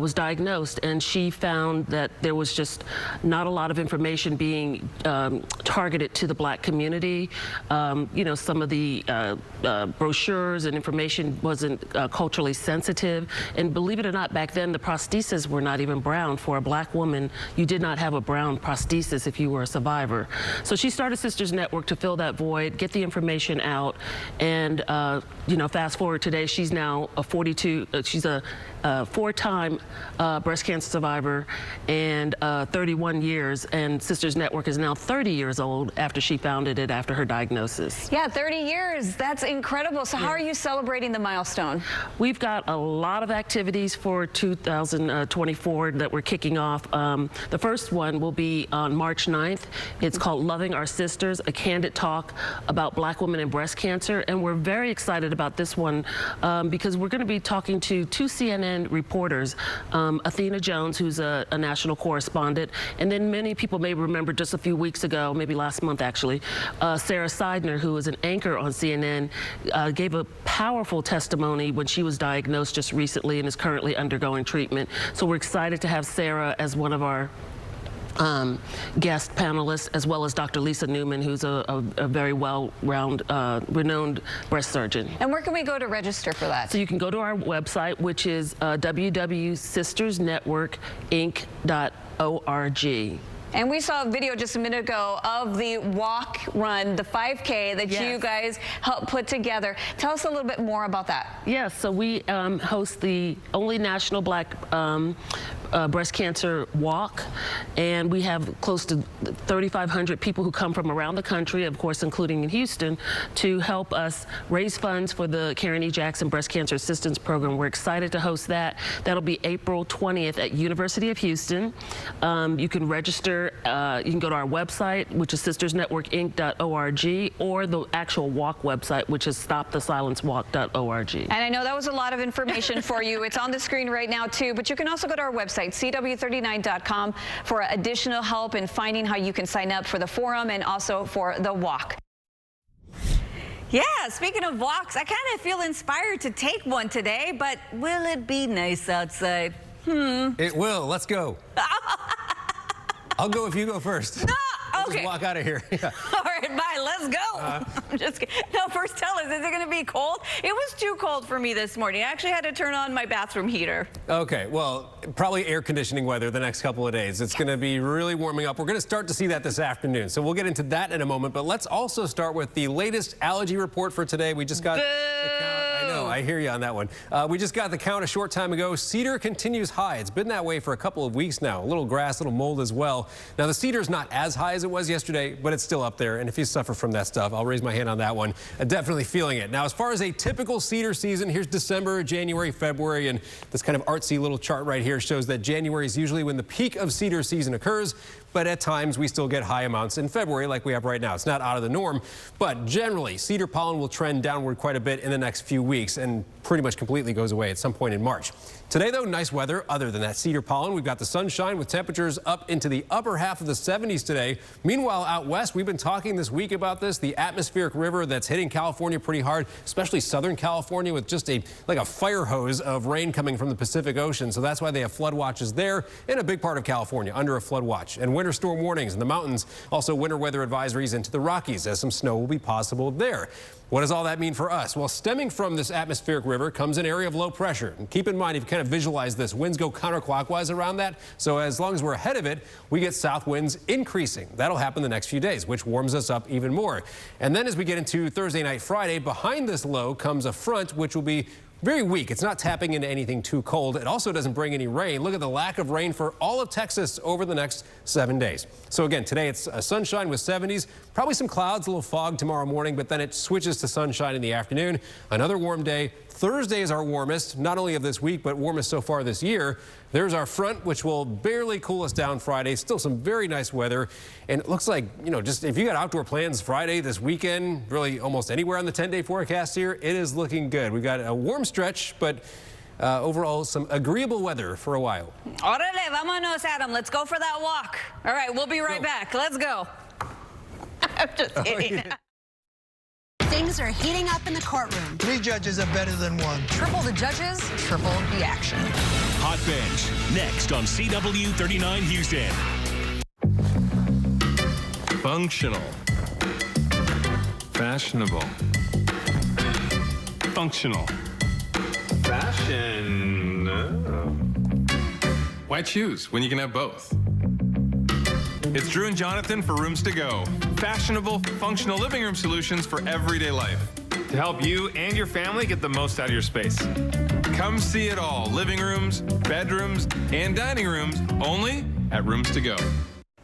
[SPEAKER 2] was diagnosed, and she found that there was just not a lot of information being targeted to the Black community. You know, some of the brochures and information wasn't culturally sensitive, and believe it or not, back then the prostheses were not even brown. For a Black woman, you did not have a brown prosthesis if you were a survivor. So she started Sisters Network to fill that void, get the information out, and you know, fast forward today, she's now a 4-time breast cancer survivor and 31 years, and Sisters Network is now 30 years old after she founded it after her diagnosis.
[SPEAKER 1] Yeah, 30 years, that's incredible. So how are you celebrating the milestone?
[SPEAKER 2] We've got a lot of activities for 2024 that we're kicking off. The first one will be on March 9th. It's called Loving Our Sisters, a candid talk about Black women and breast cancer, and we're very excited about this one because we're going to be talking to 2 CNN reporters, Athena Jones, who's a national correspondent, and then many people may remember just a few weeks ago, maybe last month actually, Sarah Seidner, who is an anchor on CNN, gave a powerful testimony when she was diagnosed just recently and is currently undergoing treatment. So we're excited to have Sarah as one of our guest panelists, as well as Dr. Lisa Newman, who's a very renowned breast surgeon.
[SPEAKER 1] And where can we go to register for that?
[SPEAKER 2] So you can go to our website, which is www.sistersnetworkinc.org.
[SPEAKER 1] And we saw a video just a minute ago of the walk run, the 5K that you guys helped put together. Tell us a little bit more about that.
[SPEAKER 2] Yes, so we host the only national Black breast cancer walk, and we have close to 3,500 people who come from around the country, of course, including in Houston, to help us raise funds for the Karen E. Jackson Breast Cancer Assistance Program. We're excited to host that. That'll be April 20th at University of Houston. You can register Weather, you can go to our website, which is sistersnetworkinc.org, or the actual walk website, which is stopthesilencewalk.org.
[SPEAKER 1] And I know that was a lot of information for you. It's on the screen right now, too. But you can also go to our website, cw39.com, for additional help in finding how you can sign up for the forum and also for the walk. Yeah, speaking of walks, I kind of feel inspired to take one today, but will it be nice outside?
[SPEAKER 4] It will. Let's go. I'll go if you go first.
[SPEAKER 1] No, okay.
[SPEAKER 4] Just walk out of here. Yeah.
[SPEAKER 1] All right, bye. Let's go. I'm just kidding. No, first tell us, is it going to be cold? It was too cold for me this morning. I actually had to turn on my bathroom heater.
[SPEAKER 4] Okay, well, probably air conditioning weather the next couple of days. It's going to be really warming up. We're going to start to see that this afternoon. So we'll get into that in a moment. But let's also start with the latest allergy report for today. We just got the count. I know, I hear you on that one. We just got the count a short time ago. Cedar continues high. It's been that way for a couple of weeks now. A little grass, a little mold as well. Now, the cedar's not as high as it was yesterday, but it's still up there. And if you suffer from that stuff, I'll raise my hand on that one. Definitely feeling it. Now, as far as a typical cedar season, here's December, January, February, and this kind of artsy little chart right here shows that January is usually when the peak of cedar season occurs, but at times we still get high amounts in February like we have right now. It's not out of the norm, but generally cedar pollen will trend downward quite a bit in the next few weeks and pretty much completely goes away at some point in March. Today, though, nice weather other than that cedar pollen. We've got the sunshine with temperatures up into the upper half of the 70s today. Meanwhile, out west, we've been talking this week about this, the atmospheric river that's hitting California pretty hard, especially Southern California with just like a fire hose of rain coming from the Pacific Ocean. So that's why they have flood watches there in a big part of California under a flood watch. And winter storm warnings in the mountains, also winter weather advisories into the Rockies as some snow will be possible there. What does all that mean for us? Well, stemming from this atmospheric river comes an area of low pressure. And keep in mind, if you kind of visualize this, winds go counterclockwise around that. So as long as we're ahead of it, we get south winds increasing. That'll happen the next few days, which warms us up even more. And then as we get into Thursday night, Friday, behind this low comes a front, which will be very weak. It's not tapping into anything too cold. It also doesn't bring any rain. Look at the lack of rain for all of Texas over the next 7 days. So again, today it's sunshine with 70s, probably some clouds, a little fog tomorrow morning, but then it switches to sunshine in the afternoon. Another warm day. Thursday is our warmest, not only of this week, but warmest so far this year. There's our front, which will barely cool us down Friday. Still some very nice weather. And it looks like, you know, just if you got outdoor plans Friday, this weekend, really almost anywhere on the 10-day forecast here, it is looking good. We've got a warm stretch, but overall some agreeable weather for a while.
[SPEAKER 1] Órale, vámonos, Adam. Let's go for that walk. All right, we'll be right back. Let's go. I'm just kidding.
[SPEAKER 4] Yeah.
[SPEAKER 17] Things are heating up in the courtroom.
[SPEAKER 18] 3 judges are better than 1.
[SPEAKER 17] Triple the judges, triple the action.
[SPEAKER 19] Hot Bench, next on CW39 Houston.
[SPEAKER 20] Functional. Fashionable. Functional. Fashion. Why choose when you can have both? It's Drew and Jonathan for Rooms to Go. Fashionable, functional living room solutions for everyday life. To help you and your family get the most out of your space. Come see it all. Living rooms, bedrooms, and dining rooms only at Rooms to Go.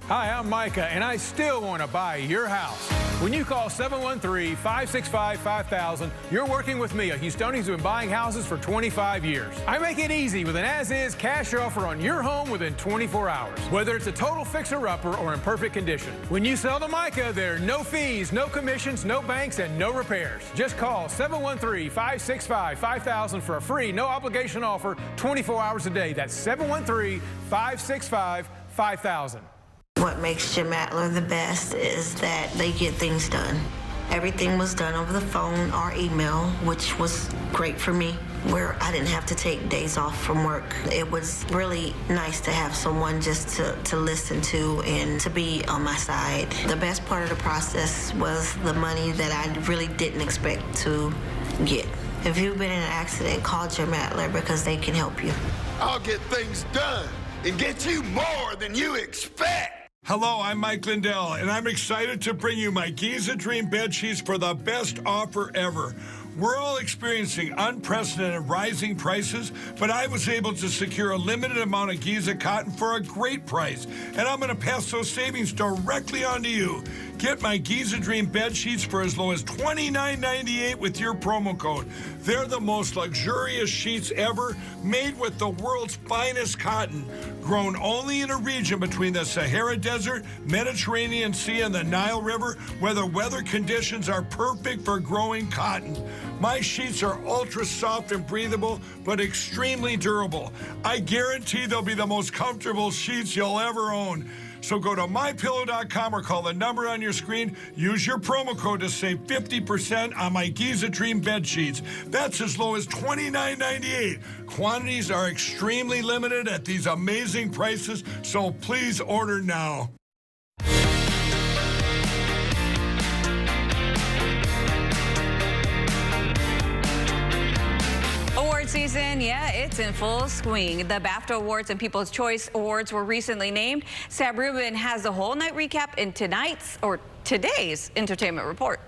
[SPEAKER 21] Hi, I'm Micah, and I still want to buy your house. When you call 713-565-5000, you're working with me, a Houstonian who's been buying houses for 25 years. I make it easy with an as-is cash offer on your home within 24 hours, whether it's a total fixer-upper or in perfect condition. When you sell to Micah, there are no fees, no commissions, no banks, and no repairs. Just call 713-565-5000 for a free, no-obligation offer 24 hours a day. That's 713-565-5000.
[SPEAKER 14] What makes Jim Atler the best is that they get things done. Everything was done over the phone or email, which was great for me, where I didn't have to take days off from work. It was really nice to have someone just to listen to and to be on my side. The best part of the process was the money that I really didn't expect to get. If you've been in an accident, call Jim Atler because they can help you.
[SPEAKER 22] I'll get things done and get you more than you expect.
[SPEAKER 23] Hello, I'm Mike Lindell, and I'm excited to bring you my Giza Dream bed sheets for the best offer ever. We're all experiencing unprecedented rising prices, but I was able to secure a limited amount of Giza cotton for a great price, and I'm going to pass those savings directly on to you. Get my Giza Dream bed sheets for as low as $29.98 with your promo code. They're the most luxurious sheets ever, made with the world's finest cotton. grown only in a region between the Sahara Desert, Mediterranean Sea, and the Nile River, where the weather conditions are perfect for growing cotton. My sheets are ultra soft and breathable, but extremely durable. I guarantee they'll be the most comfortable sheets you'll ever own. So go to MyPillow.com or call the number on your screen. Use your promo code to save 50% on my Giza Dream bed sheets. That's as low as $29.98. Quantities are extremely limited at these amazing prices, so please order now.
[SPEAKER 1] Award season, yeah, it's in full swing. The BAFTA Awards and People's Choice Awards were recently named. Sam Rubin has the whole night recap in today's Entertainment Report.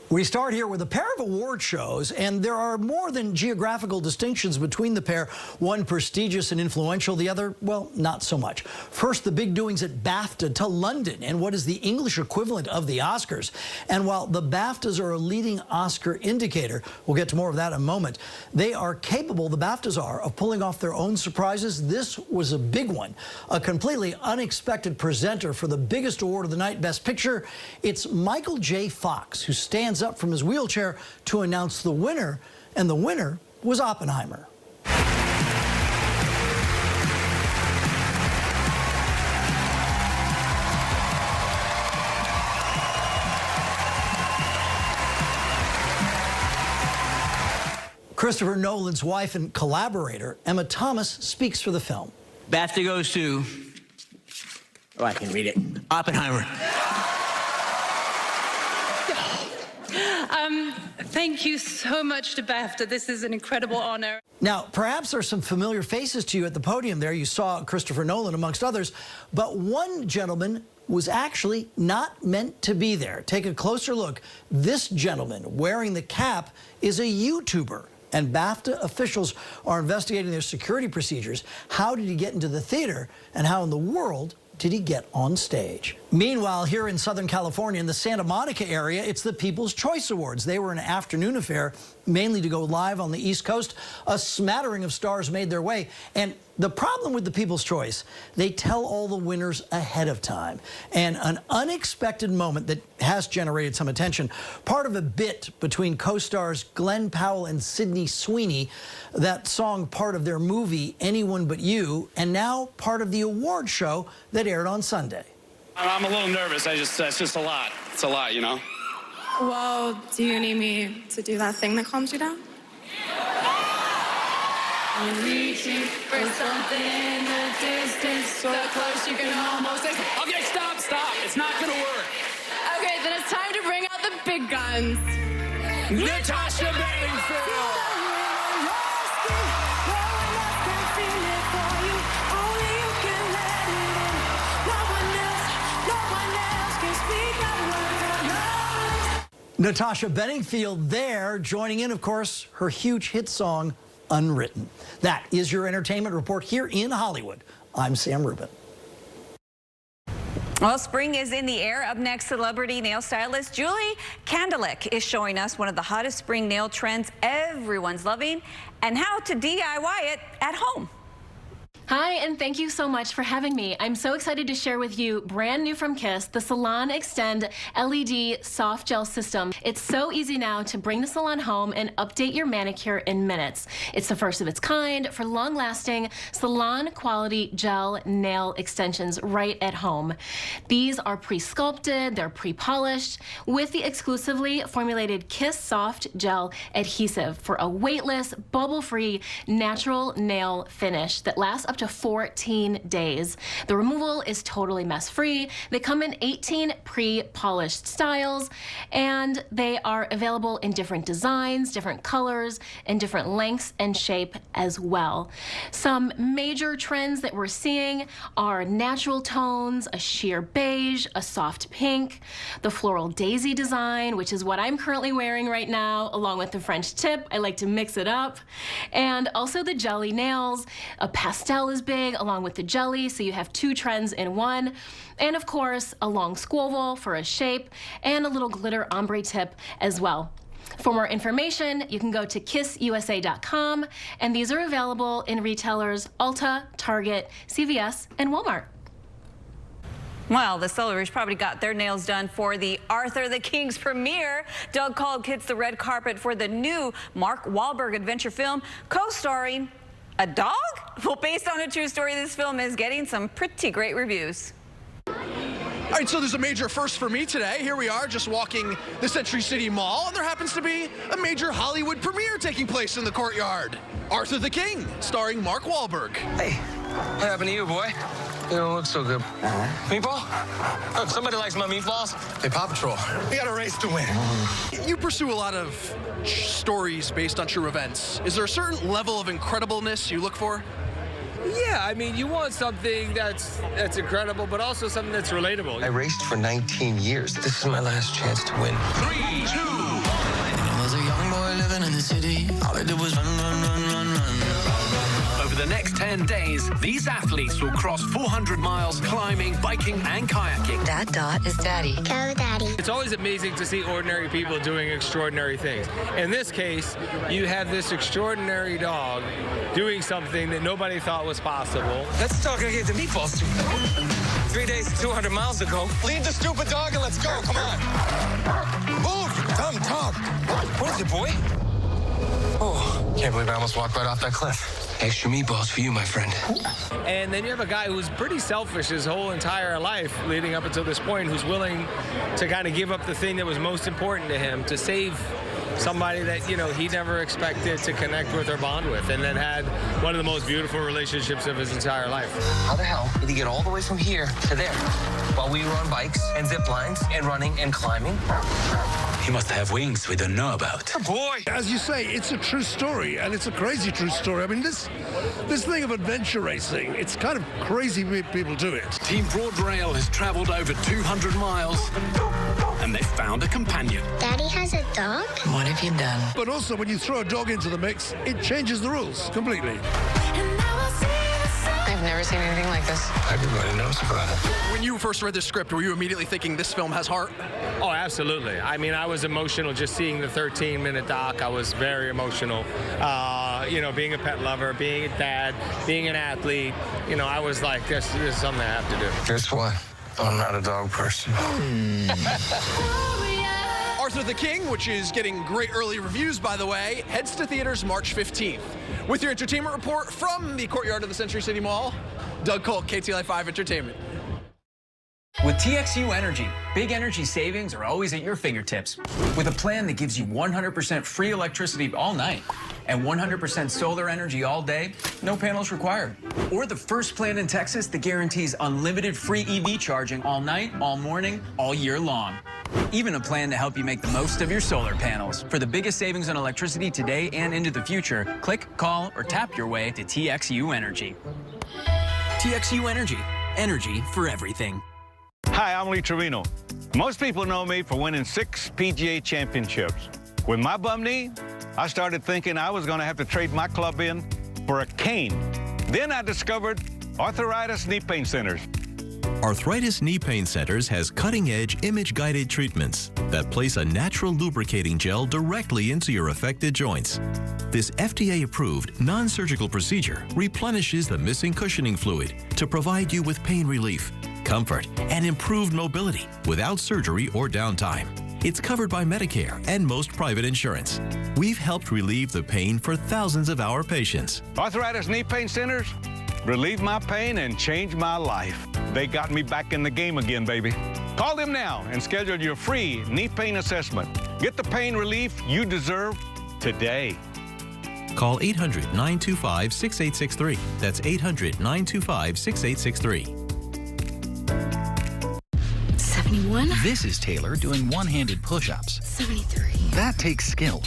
[SPEAKER 3] We start here with a pair of award shows, and there are more than geographical distinctions between the pair. One prestigious and influential, the other, well, not so much. First, the big doings at BAFTA to London and what is the English equivalent of the Oscars. And while the BAFTAs are a leading Oscar indicator, we'll get to more of that in a moment, they are capable, the BAFTAs are, of pulling off their own surprises. This was a big one. A completely unexpected presenter for the biggest award of the night, Best Picture. It's Michael J. Fox, who stands up from his wheelchair to announce the winner, and the winner was Oppenheimer. Christopher Nolan's wife and collaborator, Emma Thomas, speaks for the film.
[SPEAKER 5] BAFTA goes to, oh, I can read it, Oppenheimer.
[SPEAKER 6] Thank you so much to BAFTA. This is an incredible honor.
[SPEAKER 3] Now, perhaps there's some familiar faces to you at the podium there. You saw Christopher Nolan amongst others, but one gentleman was actually not meant to be there. Take a closer look. This gentleman wearing the cap is a YouTuber, and BAFTA officials are investigating their security procedures. How did he get into the theater, and how in the world did he get on stage? Meanwhile, here in Southern California, in the Santa Monica area, it's the People's Choice Awards. They were an afternoon affair, mainly to go live on the East Coast. A smattering of stars made their way. And the problem with the People's Choice, they tell all the winners ahead of time. And an unexpected moment that has generated some attention, part of a bit between co-stars Glenn Powell and Sydney Sweeney, that song part of their movie, Anyone But You, and now part of the award show that aired on Sunday.
[SPEAKER 8] I'm a little nervous. It's just a lot. It's a lot, you know?
[SPEAKER 12] Well, do you need me to do that thing that calms you down?
[SPEAKER 6] I'm reaching for something in the distance, so close you can almost taste it.
[SPEAKER 8] Okay, stop. It's not gonna work.
[SPEAKER 12] Okay, then it's time to bring out the big guns.
[SPEAKER 8] Natasha Bedingfield.
[SPEAKER 3] Natasha Bedingfield there, joining in, of course, her huge hit song, Unwritten. That is your Entertainment Report here in Hollywood. I'm Sam Rubin.
[SPEAKER 1] Well, spring is in the air. Up next, celebrity nail stylist Julie Kandelik is showing us one of the hottest spring nail trends everyone's loving and how to DIY it at home.
[SPEAKER 24] Hi, and thank you so much for having me. I'm so excited to share with you brand new from Kiss, the Salon Extend LED Soft Gel System. It's so easy now to bring the salon home and update your manicure in minutes. It's the first of its kind for long-lasting salon quality gel nail extensions right at home. These are pre-sculpted, they're pre-polished with the exclusively formulated Kiss Soft Gel adhesive for a weightless, bubble-free, natural nail finish that lasts up to 14 days. The removal is totally mess-free. They come in 18 pre-polished styles, and they are available in different designs, different colors, and different lengths and shape as well. Some major trends that we're seeing are natural tones, a sheer beige, a soft pink, the floral daisy design, which is what I'm currently wearing right now, along with the French tip. I like to mix it up. And also the jelly nails. A pastel is big, along with the jelly, so you have two trends in one. And of course, a long squoval for a shape, and a little glitter ombre tip as well. For more information, you can go to kissusa.com, and these are available in retailers Ulta, Target, CVS, and Walmart.
[SPEAKER 1] Well, the Celebrys probably got their nails done for the Arthur the King's premiere. Doug Kalk hits the red carpet for the new Mark Wahlberg adventure film, co-starring a dog? Well, based on a true story, this film is getting some pretty great reviews.
[SPEAKER 7] All right, so there's a major first for me today. Here we are just walking the Century City Mall, and there happens to be a major Hollywood premiere taking place in the courtyard. Arthur the King, starring Mark Wahlberg.
[SPEAKER 9] Hey, what happened to you, boy? You don't look so good. Meatball? Look, somebody likes my meatballs. Hey, Paw Patrol, we got a race to win.
[SPEAKER 7] You pursue a lot of stories based on true events. Is there a certain level of incredibleness you look for?
[SPEAKER 9] Yeah, I mean, you want something that's incredible, but also something that's relatable. I raced for 19 years. This is my last chance to win.
[SPEAKER 10] 3, 2, 1. I was a young boy living in the city. All I did was run, run, run, run, run.
[SPEAKER 11] Over the next 10 days, these athletes will cross 400 miles climbing, biking, and kayaking.
[SPEAKER 25] That dot is Daddy. Go, Daddy.
[SPEAKER 9] It's always amazing to see ordinary people doing extraordinary things. In this case, you have this extraordinary dog doing something that nobody thought was possible. Let's talk and get the meatballs. 3 days, 200 miles ago. Leave the stupid dog and let's go. Come on. Move, you dumb dog. What is it, boy? Oh, can't believe I almost walked right off that cliff. Extra meatballs for you, my friend. And then you have a guy who's pretty selfish his whole entire life leading up until this point, who's willing to kind of give up the thing that was most important to him to save somebody that, you know, he never expected to connect with or bond with, and then had one of the most beautiful relationships of his entire life. How the hell did he get all the way from here to there while we were on bikes and zip lines and running and climbing?
[SPEAKER 11] He must have wings we don't know about.
[SPEAKER 9] Boy!
[SPEAKER 23] As you say, it's a true story, and it's a crazy true story. I mean, this thing of adventure racing, it's kind of crazy people do it.
[SPEAKER 11] Team Broad Rail has traveled over 200 miles, and they've found a companion.
[SPEAKER 25] Daddy has a dog?
[SPEAKER 10] What have you done?
[SPEAKER 23] But also, when you throw a dog into the mix, it changes the rules completely.
[SPEAKER 25] I've never seen anything like this.
[SPEAKER 11] Everybody knows about it.
[SPEAKER 7] When you first read the script, were you immediately thinking this film has heart?
[SPEAKER 9] Oh, absolutely. I mean, I was emotional just seeing the 13-minute doc. I was very emotional. You know, being a pet lover, being a dad, being an athlete, you know, I was like, this is something I have to do. Guess what? I'm not a dog person.
[SPEAKER 7] Arthur the King, which is getting great early reviews, by the way, heads to theaters March 15th. With your entertainment report from the courtyard of the Century City Mall, Doug Kalk, KTLA 5 Entertainment.
[SPEAKER 26] With TXU Energy, big energy savings are always at your fingertips. With a plan that gives you 100% free electricity all night and 100% solar energy all day, no panels required. Or the first plan in Texas that guarantees unlimited free EV charging all night, all morning, all year long. Even a plan to help you make the most of your solar panels. For the biggest savings on electricity today and into the future, click, call, or tap your way to TXU Energy. TXU Energy. Energy for everything.
[SPEAKER 27] Hi, I'm Lee Trevino. Most people know me for winning 6 PGA championships. With my bum knee, I started thinking I was going to have to trade my club in for a cane. Then I discovered Arthritis Knee Pain Centers.
[SPEAKER 28] Arthritis Knee Pain Centers has cutting-edge image-guided treatments that place a natural lubricating gel directly into your affected joints. This FDA-approved, non-surgical procedure replenishes the missing cushioning fluid to provide you with pain relief, comfort, and improved mobility without surgery or downtime. It's covered by Medicare and most private insurance. We've helped relieve the pain for thousands of our patients.
[SPEAKER 27] Arthritis Knee Pain Centers relieve my pain and change my life. They got me back in the game again, baby. Call them now and schedule your free knee pain assessment. Get the pain relief you deserve today.
[SPEAKER 28] Call 800-925-6863. That's 800-925-6863.
[SPEAKER 29] 71. This is Taylor doing one-handed push-ups.
[SPEAKER 25] 73.
[SPEAKER 29] That takes skill.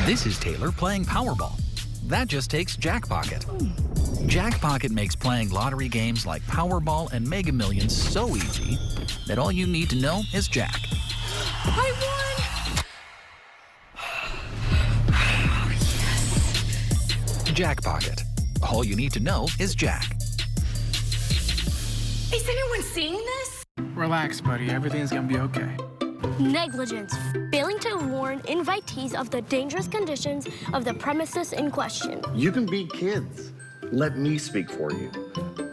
[SPEAKER 29] This is Taylor playing Powerball. That just takes Jackpocket. Jackpocket makes playing lottery games like Powerball and Mega Millions so easy that all you need to know is Jack.
[SPEAKER 25] I won!
[SPEAKER 29] Jackpocket. All you need to know is Jack.
[SPEAKER 25] Is anyone seeing this?
[SPEAKER 30] Relax, buddy. Everything's gonna be okay.
[SPEAKER 25] Negligence. Failing to warn invitees of the dangerous conditions of the premises in question.
[SPEAKER 2] You can be kids. Let me speak for you.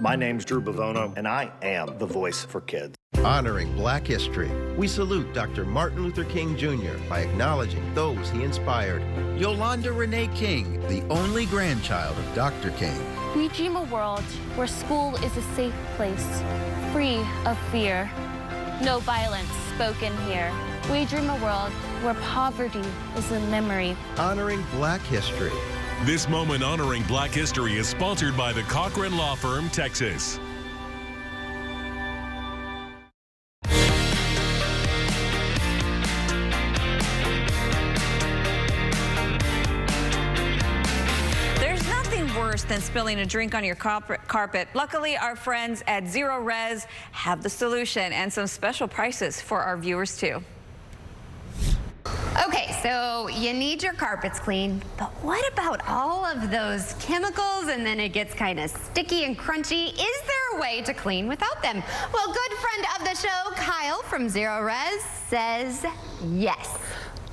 [SPEAKER 2] My name's Drew Bavono, and I am the voice for kids.
[SPEAKER 4] Honoring Black history, we salute Dr. Martin Luther King Jr. by acknowledging those he inspired.
[SPEAKER 29] Yolanda Renee King, the only grandchild of Dr. King.
[SPEAKER 25] We dream a world where school is a safe place, free of fear. No violence spoken here. We dream a world where poverty is a memory.
[SPEAKER 4] Honoring Black history.
[SPEAKER 13] This moment honoring Black history is sponsored by the Cochran Law Firm, Texas.
[SPEAKER 1] Than spilling a drink on your carpet. Luckily, our friends at Zero Res have the solution and some special prices for our viewers too.
[SPEAKER 15] Okay, so you need your carpets clean, but what about all of those chemicals and then it gets kind of sticky and crunchy? Is there a way to clean without them? Well, good friend of the show, Kyle from Zero Res, says yes.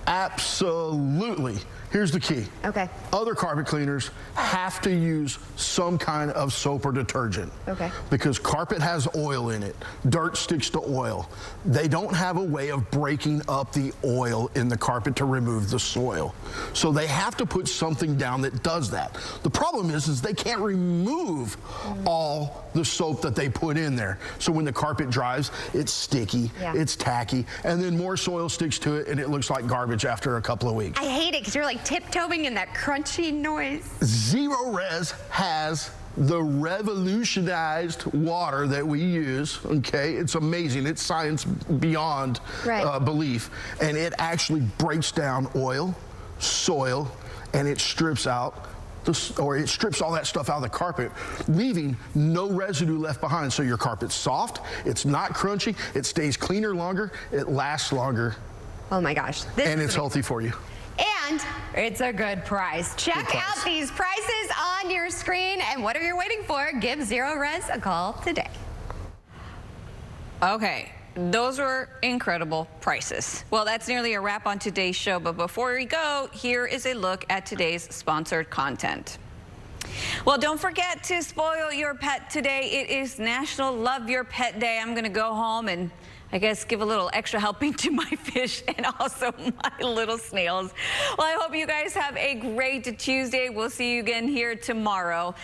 [SPEAKER 16] Absolutely. Here's the key.
[SPEAKER 15] Okay.
[SPEAKER 16] Other carpet cleaners have to use some kind of soap or detergent.
[SPEAKER 15] Okay.
[SPEAKER 16] Because carpet has oil in it. Dirt sticks to oil. They don't have a way of breaking up the oil in the carpet to remove the soil. So they have to put something down that does that. The problem is they can't remove all the soap that they put in there. So when the carpet dries, it's sticky, it's tacky, and then more soil sticks to it and it looks like garbage after a couple of weeks.
[SPEAKER 15] I hate it because you're like tiptoeing in that crunchy noise.
[SPEAKER 16] Zero Res has the revolutionized water that we use, okay? It's amazing. It's science beyond belief. And it actually breaks down oil, soil, and it strips out it strips all that stuff out of the carpet, leaving no residue left behind. So your carpet's soft, it's not crunchy, it stays cleaner longer, it lasts longer.
[SPEAKER 15] Oh my gosh.
[SPEAKER 16] And it's healthy for you.
[SPEAKER 15] And it's a good price. Check out these prices on your screen. And what are you waiting for? Give Zero Res a call today.
[SPEAKER 1] Okay, those were incredible prices. Well, that's nearly a wrap on today's show. But before we go, here is a look at today's sponsored content. Well, don't forget to spoil your pet today. It is National Love Your Pet Day. I'm going to go home and I guess give a little extra helping to my fish and also my little snails. Well, I hope you guys have a great Tuesday. We'll see you again here tomorrow.